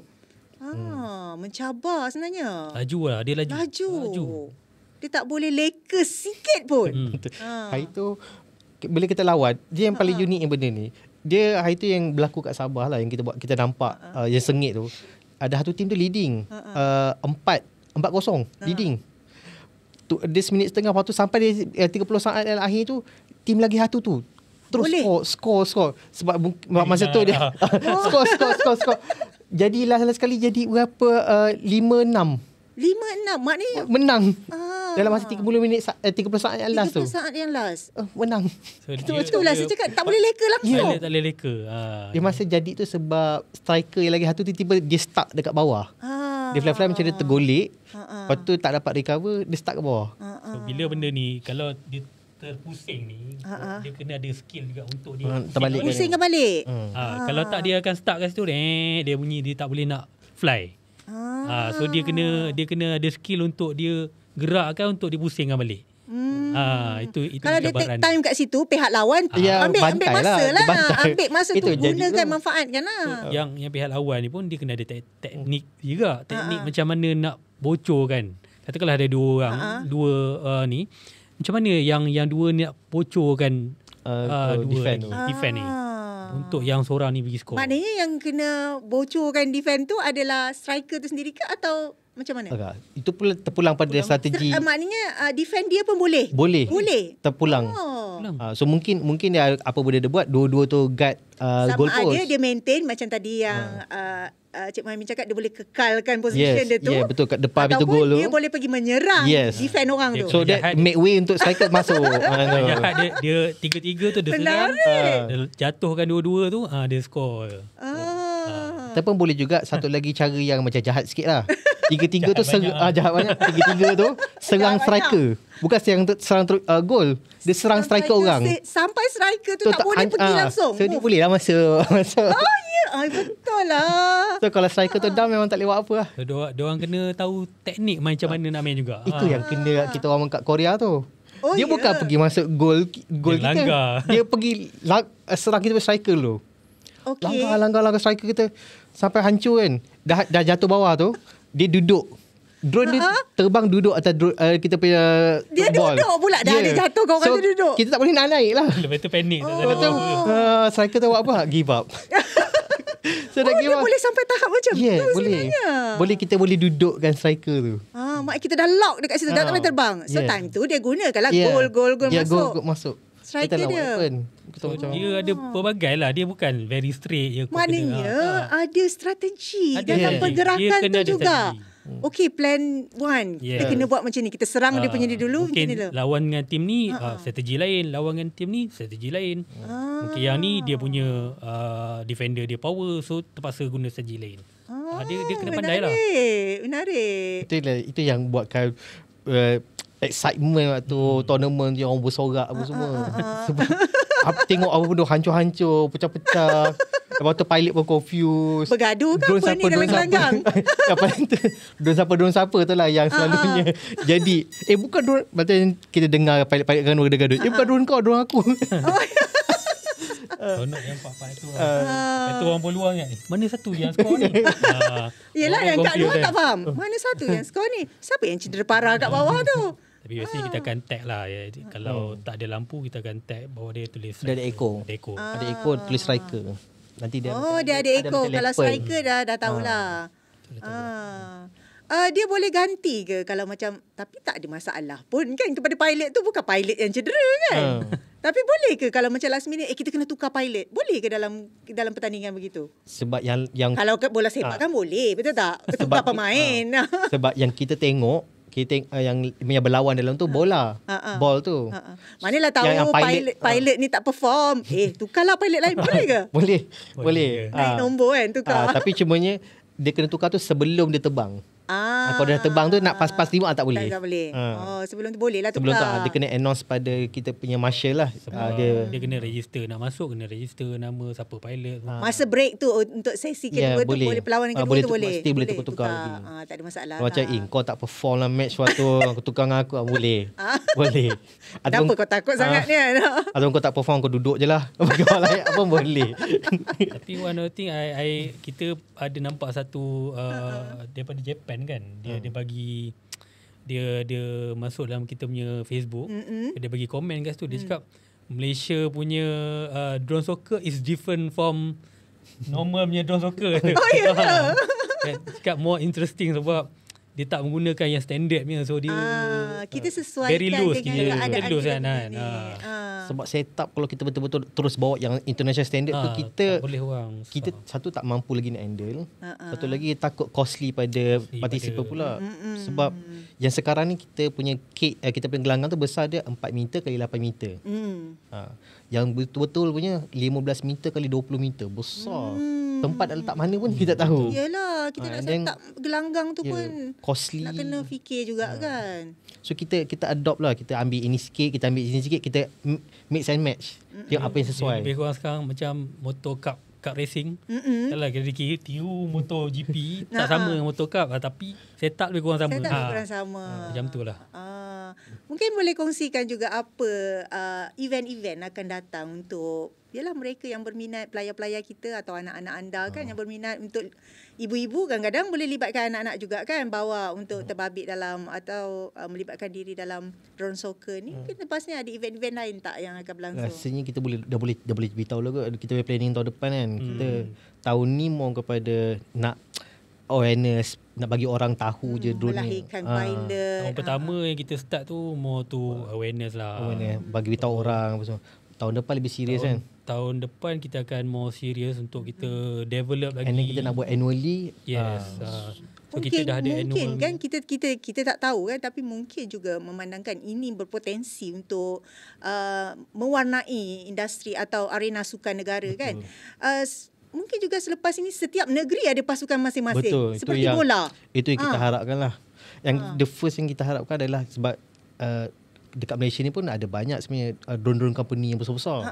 Mencabar sebenarnya. Laju lah, dia laju. Dia tak boleh leka sikit pun. Hari tu bila kita lawan, dia yang paling unik yang benda ni. Dia hari tu yang berlaku kat Sabah lah, yang kita nampak yang sengit tu. Ada satu tim tu leading 4-0 leading. Dia seminit setengah, lepas tu sampai dia 30 saat yang akhir tu, tim lagi satu tu terus score. Sebab masa tu dia score. Jadi last sekali jadi berapa, 5-6 maknanya menang. Dalam masa 30 saat yang last tu. 30 saat yang last. Menang. So, Itulah saya cakap tak boleh leka langsung. Tak boleh leka. Dia masa jadi tu sebab striker yang lagi satu tiba-tiba dia stuck dekat bawah. Dia fly macam dia tergolek. Lepas tu tak dapat recover, dia stuck kat bawah. So bila benda ni, kalau dia terpusing ni, dia kena ada skill juga untuk dia terbalik. Pusingkan balik. Kalau tak dia akan stuck kat situ, dia bunyi, dia tak boleh nak fly. So dia kena ada skill untuk dia gerakkan untuk dia pusingkan balik. Itu kalau dia take time kat situ, pihak lawan ambil masa lah. Ambil masa tu, gunakan, manfaatkan lah. So, yang pihak lawan ni pun dia kena ada teknik juga. Teknik macam mana nak bocorkan. Katakanlah ada dua orang, ni. Macam mana yang dua ni nak bocorkan defend ni. Untuk yang seorang ni pergi skor. Maknanya yang kena bocorkan defend tu adalah striker tu sendiri ke atau macam mana? Itu pula terpulang pada strategi. Maknanya defend dia pun boleh. Boleh. Terpulang. So mungkin dia apa boleh dia buat, dua-dua tu guard goal post. Sama ada dia maintain macam tadi yang Cik Muhammad cakap, dia boleh kekalkan position dia tu. Betul, kat depan pintu gol tu. Dia boleh pergi menyerang defend orang tu. So dia make way untuk striker masuk. Dia tiga-tiga tu dia serang, dia jatuhkan dua-dua tu, dia skor. Ataupun boleh juga satu lagi cara yang macam jahat sikit lah. Tiga-tiga tu jahat banyak. Tiga-tiga tu serang striker. Bukan serang gol. Dia serang striker orang. Sampai striker tu tak boleh pergi langsung. So dia boleh lah masuk. Betul lah. So kalau striker tu down, memang tak lewat apa lah. So diorang kena tahu teknik macam mana nak main juga. Itu yang kena kita orang kat Korea tu. Dia bukan pergi masuk gol kita. Langgar. Dia pergi serang kita striker tu. Langgar striker kita sampai hancur kan. Dah jatuh bawah tu, dia duduk. Drone dia terbang duduk atas kita punya dia ball. Dia duduk pula dah. Dia jatuh, kau tu duduk. Kita tak boleh nak naik lah. Lepas tu panik. Striker tu buat apa? Give up. So dia boleh sampai tahap macam tu boleh. sebenarnya. Boleh, kita boleh dudukkan striker tu. Mak kita dah lock dekat situ, dah tak boleh terbang. So time tu dia gunakanlah gol masuk. Striker dia. Dia ada pelbagai lah. Dia bukan very straight je. Maknanya ada strategi dalam pergerakan tu juga. Okay, plan 1. Kita kena buat macam ni. Kita serang dia punya dia dulu. Mungkin lawan dengan tim ni strategi lain. Lawan dengan tim ni strategi lain. Mungkin yang ni dia punya defender dia power. So terpaksa guna strategi lain. Dia kena pandai lah. Menarik. Itu yang buatkan excitement waktu tournament yang orang bersorak apa semua. Sebab tengok apa benda hancur-hancur, pecah-pecah. Lepas tu pilot pun confused. Bergaduh ke apa ni dalam gelanggang? Drone siapa tu lah yang selalunya jadi. Bukan drone. Macam kita dengar pilot-pilot kan gaduh. Bukan drone kau, drone aku. Sonok yang pak-pak tu itu orang peluang kan. Mana satu yang skor ni? Yelah, yang kat luar tak faham. Mana satu yang skor ni? Siapa yang cedera parah kat bawah tu? Tapi biasanya kita akan tag lah. Kalau tak ada lampu, kita akan tag bawah dia tulis striker. Ada echo. Ada echo tulis striker. Nanti dia dia ada echo. Kalau striker dah tahulah. Dia boleh ganti ke kalau macam, tapi tak ada masalah pun kan kepada pilot tu, bukan pilot yang cedera kan. Tapi boleh ke kalau macam last minute kita kena tukar pilot? Boleh ke dalam pertandingan begitu? Sebab yang kalau bola sepak kan boleh, betul tak? Tukar pemain. Sebab yang kita tengok yang punya berlawan dalam tu bola. Ball tu. Manalah tahu yang pilot ni tak perform. Tukarlah pilot lain. Boleh ke? Boleh. Naik nombor kan tukar. Tapi cumanya dia kena tukar tu sebelum dia terbang. Kalau dah terbang tu nak pas-pas tembak tak boleh. Tak boleh. Sebelum tu boleh lah Sebelum tu tukar. dia kena announce pada kita punya marshal lah. Dia kena register nak masuk, kena register nama siapa pilot. Masa break tu untuk sesi kedua tu boleh, perlawanan kedua tu boleh. Mesti boleh tukar lagi. Tak ada masalah. Macam kau tak perform lah match waktu aku tukar dengan aku, boleh. Boleh. Kenapa kau takut sangat ni? Ataupun kau tak perform, kau duduk je lah. Bagi orang lain apa boleh. Tapi one of the thing kita ada nampak satu daripada Japan kan. Dia bagi dia masuk dalam kita punya Facebook. Dia bagi komen kat situ. Dia cakap Malaysia punya drone soccer is different from normal punya drone soccer. Oh ya. Dia cakap more interesting sebab dia tak menggunakan yang standard punya. So dia kita sesuaikan very loose dengan keadaan kita loose kita kan. Sebab setup kalau kita betul-betul terus bawa yang international standard tu, kita tak boleh orang. Kita satu tak mampu lagi nak handle. Satu lagi takut costly pada participant pula. Sebab yang sekarang ni kita punya kit, kita punya gelanggang tu besar dia 4 meter kali 8 meter. Yang betul-betul punya 15 meter kali 20 meter. Besar. Tempat nak letak mana pun kita tak tahu. Yelah, kita nak setup gelanggang tu pun costly. nak kena fikir juga kan. So kita adopt lah. Kita ambil ini sikit, kita ambil ini sikit, kita mix and match. Tengok apa yang sesuai. Lebih kurang sekarang macam motor cup racing. Kalau kita tiru motor GP tak sama dengan motor cup, tapi setup lebih kurang sama. Setup lebih kurang sama. Macam tu lah. Mungkin boleh kongsikan juga apa event-event akan datang untuk mereka yang berminat, pelayar-pelayar kita atau anak-anak anda kan yang berminat. Untuk ibu-ibu kadang-kadang boleh libatkan anak-anak juga kan, bawa untuk terbabit dalam atau melibatkan diri dalam drone soccer ni. Mungkin lepas ni ada event-event lain tak yang akan berlangsung? Rasanya kita dah boleh beritahu lah kot. Kita punya planning tahun depan kan. Kita tahun ni mau kepada nak awareness, nak bagi orang tahu je drone ni. Melahirkan pilot. Tahun pertama yang kita start tu more to awareness lah. Awareness, bagi beritahu orang apa semua. Tahun depan lebih serius kan. Tahun depan kita akan more serius untuk kita develop lagi. And then kita nak buat annually. Yes. So mungkin, kita dah ada mungkin annual kan kita tak tahu kan, tapi mungkin juga memandangkan ini berpotensi untuk mewarnai industri atau arena sukan negara. Betul. Kan. Mungkin juga selepas ini setiap negeri ada pasukan masing-masing. Betul. Seperti bola. Itu yang kita harapkan lah. Yang the first yang kita harapkan adalah sebab dekat Malaysia ni pun ada banyak sebenarnya drone-drone company yang besar-besar.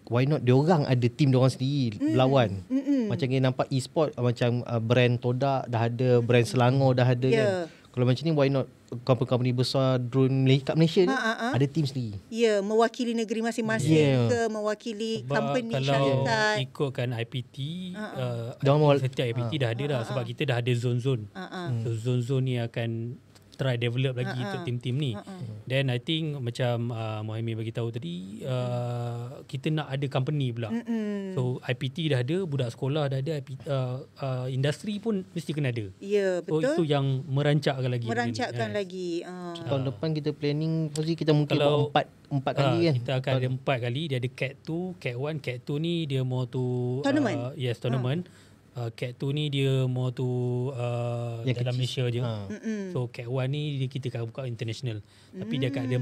Why not diorang ada team diorang sendiri berlawan. Macam kita nampak e-sport macam brand Todak dah ada, brand Selangor dah ada kan. Kalau macam ni why not company besar drone kat Malaysia ni ada team sendiri. Mewakili negeri masing-masing ke mewakili company syarikat. Kalau ikutkan IPT, setiap IPT dah ada dah sebab kita dah ada zone-zone. So zone-zone ni akan try develop lagi untuk tim-tim ni. Then I think macam Mohaimin bagi tahu tadi, kita nak ada company pula. So IPT dah ada, budak sekolah dah ada, industri pun mesti kena ada. Ya, betul. So itu yang merancakkan lagi. Lagi. Tahun depan kita planning kita mungkin buat empat kali kan. Kita akan ada 4 kali. Dia ada Cat 2, Cat 1, Cat 2 ni dia mau tu tournament. Yes, tournament. Cat 2 ni dia mau tu dalam Malaysia je. So Cat 1 ni kita akan buka international. Tapi dia akan ada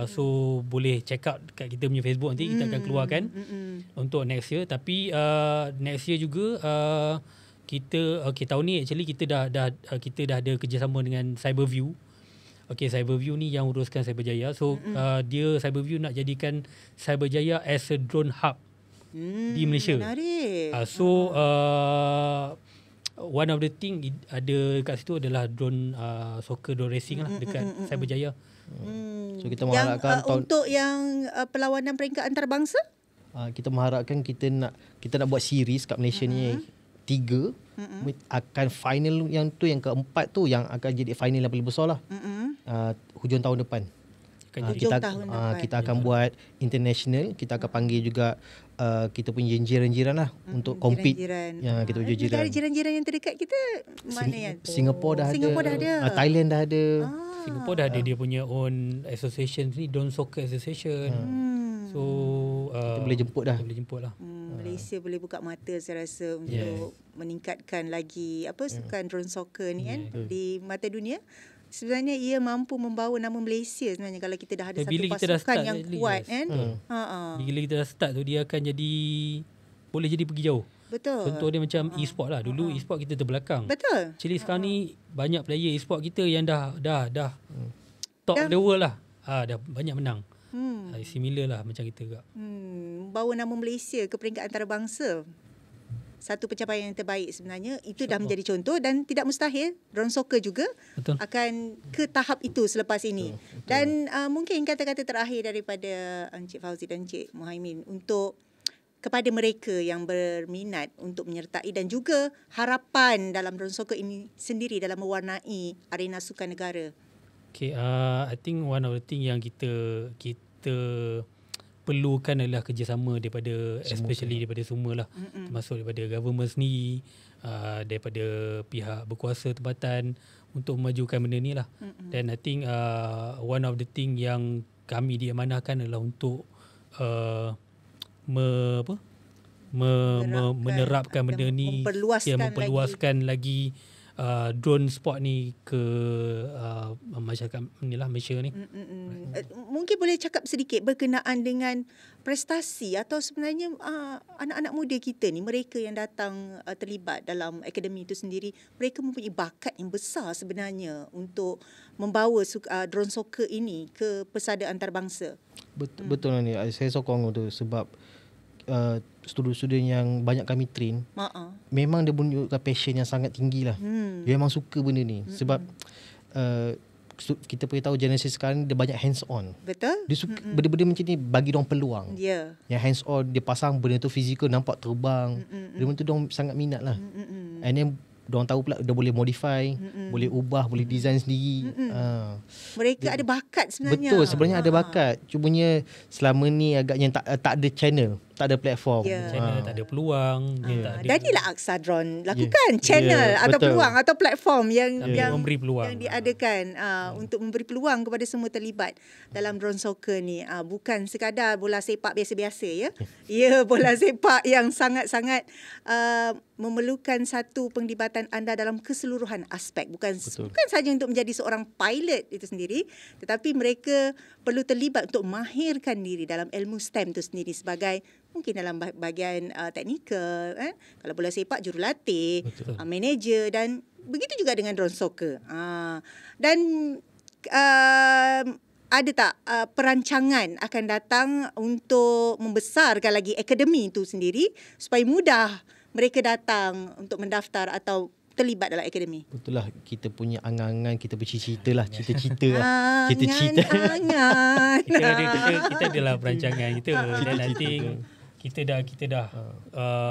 4. So boleh check out kat kita punya Facebook nanti. Kita akan keluarkan untuk next year. Tapi next year juga kita tahun ni actually kita dah ada kerjasama dengan Cyberview. Cyberview ni yang uruskan Cyberjaya. So dia Cyberview nak jadikan Cyberjaya as a drone hub di Malaysia. Menarik. So one of the thing ada kat situ adalah drone soccer, drone racing lah dekat Cyberjaya. So kita mengharapkan untuk yang perlawanan peringkat antarabangsa, kita mengharapkan kita nak buat series kat Malaysia ni 3 akan final yang keempat tu yang akan jadi final yang paling besar lah. Hujung tahun depan. Kita akan buat international. Kita akan panggil juga kita punya jiran-jiran lah untuk compete. Kita punya jiran. Jiran-jiran yang terdekat kita mana yang? Singapore dah ada. Thailand dah ada. Singapore dah ada dia punya own association ni, Drone Soccer Association. So kita boleh jemput dah. Malaysia boleh buka mata saya rasa untuk meningkatkan lagi sukan drone soccer ni kan di mata dunia. Sebenarnya ia mampu membawa nama Malaysia sebenarnya kalau kita dah ada satu pasukan yang kuat kan. Bila kita dah start tu dia akan jadi boleh jadi pergi jauh. Betul. Contoh dia macam e-sport lah. Dulu e-sport kita terbelakang. Betul. Actually sekarang ni banyak player e-sport kita yang dah top of the world lah. Dah banyak menang. Similar lah macam kita juga. Bawa nama Malaysia ke peringkat antarabangsa. Satu pencapaian yang terbaik sebenarnya. Itu dah menjadi contoh dan tidak mustahil drone soccer juga akan ke tahap itu selepas ini. Betul. Dan mungkin kata-kata terakhir daripada Encik Fauzi dan Encik Muhaimin untuk kepada mereka yang berminat untuk menyertai dan juga harapan dalam drone soccer ini sendiri dalam mewarnai arena sukan negara. Okay, I think one of the thing yang kita perlukan adalah kerjasama daripada especially daripada semua lah, termasuk daripada government sendiri, daripada pihak berkuasa tempatan untuk memajukan benda ni lah. Dan I think one of the thing yang kami diamanahkan adalah untuk menerapkan benda ni, memperluaskan lagi drone sport ni ke masyarakat inilah Malaysia ni. Mungkin boleh cakap sedikit berkenaan dengan prestasi atau sebenarnya anak-anak muda kita ni, mereka yang datang terlibat dalam akademi itu sendiri, mereka mempunyai bakat yang besar sebenarnya untuk membawa drone soccer ini ke pesada antarabangsa. Betul lah ni. Saya sokong tu sebab student-student yang banyak kami train, memang dia menunjukkan passion yang sangat tinggi lah. Dia memang suka benda ni. Sebab kita boleh tahu generasi sekarang dia banyak hands on. Betul. Dia suka benda-benda macam ni, bagi diorang peluang. Yang hands on, dia pasang benda tu fizikal, nampak terbang. Benda tu diorang sangat minat lah. And then diorang tahu pula dia boleh modify, boleh ubah, boleh design sendiri. Mereka ada bakat sebenarnya. Betul, sebenarnya ada bakat. Cumanya selama ni agaknya tak ada channel, tak ada platform. Channel tak ada peluang. Jadilah Aksa Drone lakukan channel atau peluang atau platform yang memberi peluang, yang diadakan untuk memberi peluang kepada semua terlibat dalam drone soccer ni. Bukan sekadar bola sepak biasa-biasa ya. Ya, bola sepak yang sangat-sangat memerlukan satu penglibatan anda dalam keseluruhan aspek. Bukan saja untuk menjadi seorang pilot itu sendiri, tetapi mereka perlu terlibat untuk mahirkan diri dalam ilmu STEM itu sendiri sebagai mungkin dalam bahagian teknikal, kalau bola sepak jurulatih, manager, dan begitu juga dengan drone soccer. Dan ada tak perancangan akan datang untuk membesarkan lagi akademi itu sendiri supaya mudah mereka datang untuk mendaftar atau terlibat dalam akademi? Betul lah, kita punya angan-angan, kita bercita-cita lah, cita-cita lah. Cita-cita. Kita adalah perancangan kita dan nanti kita dah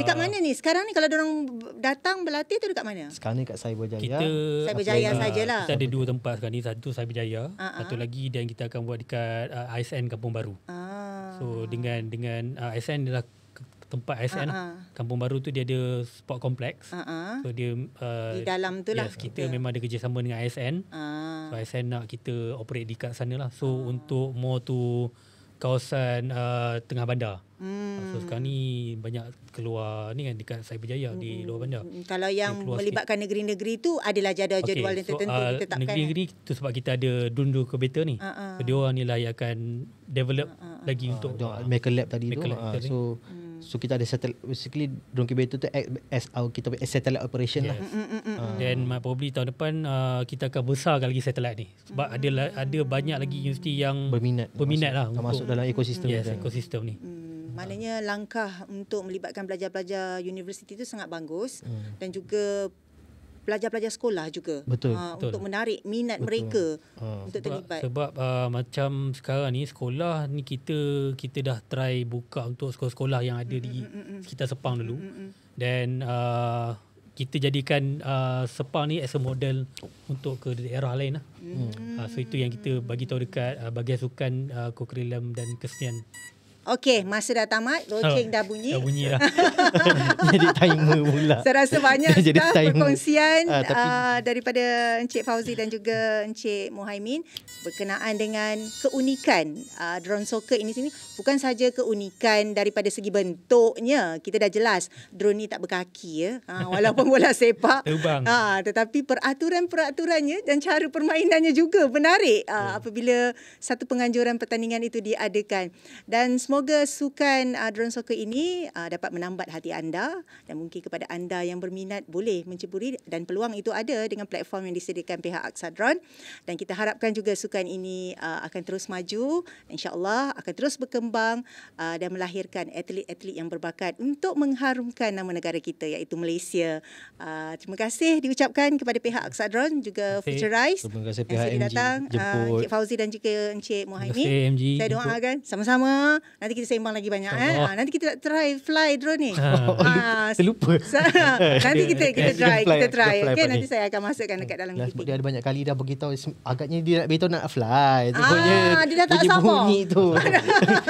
dekat mana ni sekarang ni kalau orang datang berlatih tu dekat mana? Sekarang ni kat Cyberjaya. Cyberjaya sajalah. Kita ada 2 tempat sekarang ni, satu Cyberjaya, satu lagi dan kita akan buat dekat ISN Kampung Baru. So dengan ISN adalah tempat ISN Kampung Baru tu dia ada sport complex. So dia di dalam tu lah. Yes, kita memang ada kerjasama dengan ISN. So ISN nak kita operate dekat sana lah. So untuk more tu kawasan tengah bandar. So sekarang ni banyak keluar ni kan dekat Cyberjaya di luar bandar. Kalau yang melibatkan negeri-negeri tu adalah jadual-jadual yang tertentu ditetapkan. Negeri-negeri tu sebab kita ada drone incubator ni. So dia orang ni lah yang akan develop lagi untuk Maker Lab tadi tu. So kita ada basically drone incubator tu as kita satellite operation lah. Dan probably tahun depan kita akan besarkan lagi satellite ni sebab ada banyak lagi universiti yang berminat lah masuk dalam ekosistem ekosistem ni. Maknanya langkah untuk melibatkan pelajar-pelajar universiti itu sangat bagus dan juga pelajar-pelajar sekolah juga. Betul. Untuk menarik minat mereka untuk terlibat. Sebab macam sekarang ni sekolah ni kita dah try buka untuk sekolah-sekolah yang ada di sekitar Sepang dulu. Dan kita jadikan Sepang ni as a model untuk ke daerah lain lah. So itu yang kita bagi tahu dekat bahagian sukan, kokurikulum dan kesenian. Okey, masa dah tamat, loceng dah bunyi. Dah bunyi dah. Jadi timer pula. Saya rasa banyak dah perkongsian daripada Encik Fauzi dan juga Encik Muhaimin berkenaan dengan keunikan drone soccer ini sini. Bukan saja keunikan daripada segi bentuknya, kita dah jelas drone ni tak berkaki ya. Walaupun bola sepak. Tetapi peraturan-peraturannya dan cara permainannya juga menarik apabila satu penganjuran pertandingan itu diadakan. Dan semoga semoga sukan drone soccer ini dapat menambat hati anda, dan mungkin kepada anda yang berminat boleh menceburi, dan peluang itu ada dengan platform yang disediakan pihak Aksardron, dan kita harapkan juga sukan ini akan terus maju, insya-Allah akan terus berkembang dan melahirkan atlet-atlet yang berbakat untuk mengharumkan nama negara kita iaitu Malaysia. Terima kasih diucapkan kepada pihak Aksardron juga Futurize. Terima kasih yang pihak sudi MG datang, jemput. Encik Fauzi dan juga Encik Muhaimin. Terima kasih, MG Saya jemput. doakan sama-sama nanti kita sembang lagi banyak nanti kita try fly drone ni. Terlupa. Nanti kita try, kita try. Dah fly Okey, pagi. nanti saya akan masukkan dekat dalam Last clipping. dia ada banyak kali dah beritahu, agaknya dia nak beritahu nak fly. Rupanya dia dah tak bunyi sabar. bunyi tu.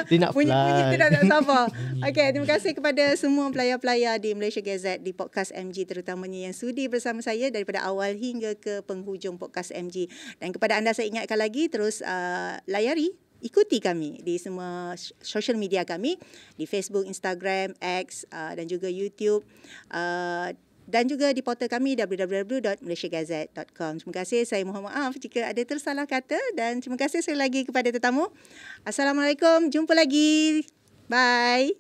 Dia nak fly. Bunyi-bunyi tu dah tak sabar. Okey, terima kasih kepada semua pelayar-pelayar di Malaysia Gazette, di podcast MG terutamanya yang sudi bersama saya daripada awal hingga ke penghujung podcast MG. Dan kepada anda saya ingatkan lagi, terus ikuti kami di semua social media kami, di Facebook, Instagram, X dan juga YouTube, dan juga di portal kami www.malaysiagazette.com. Terima kasih, saya mohon maaf jika ada tersalah kata, dan terima kasih sekali lagi kepada tetamu. Assalamualaikum, jumpa lagi. Bye.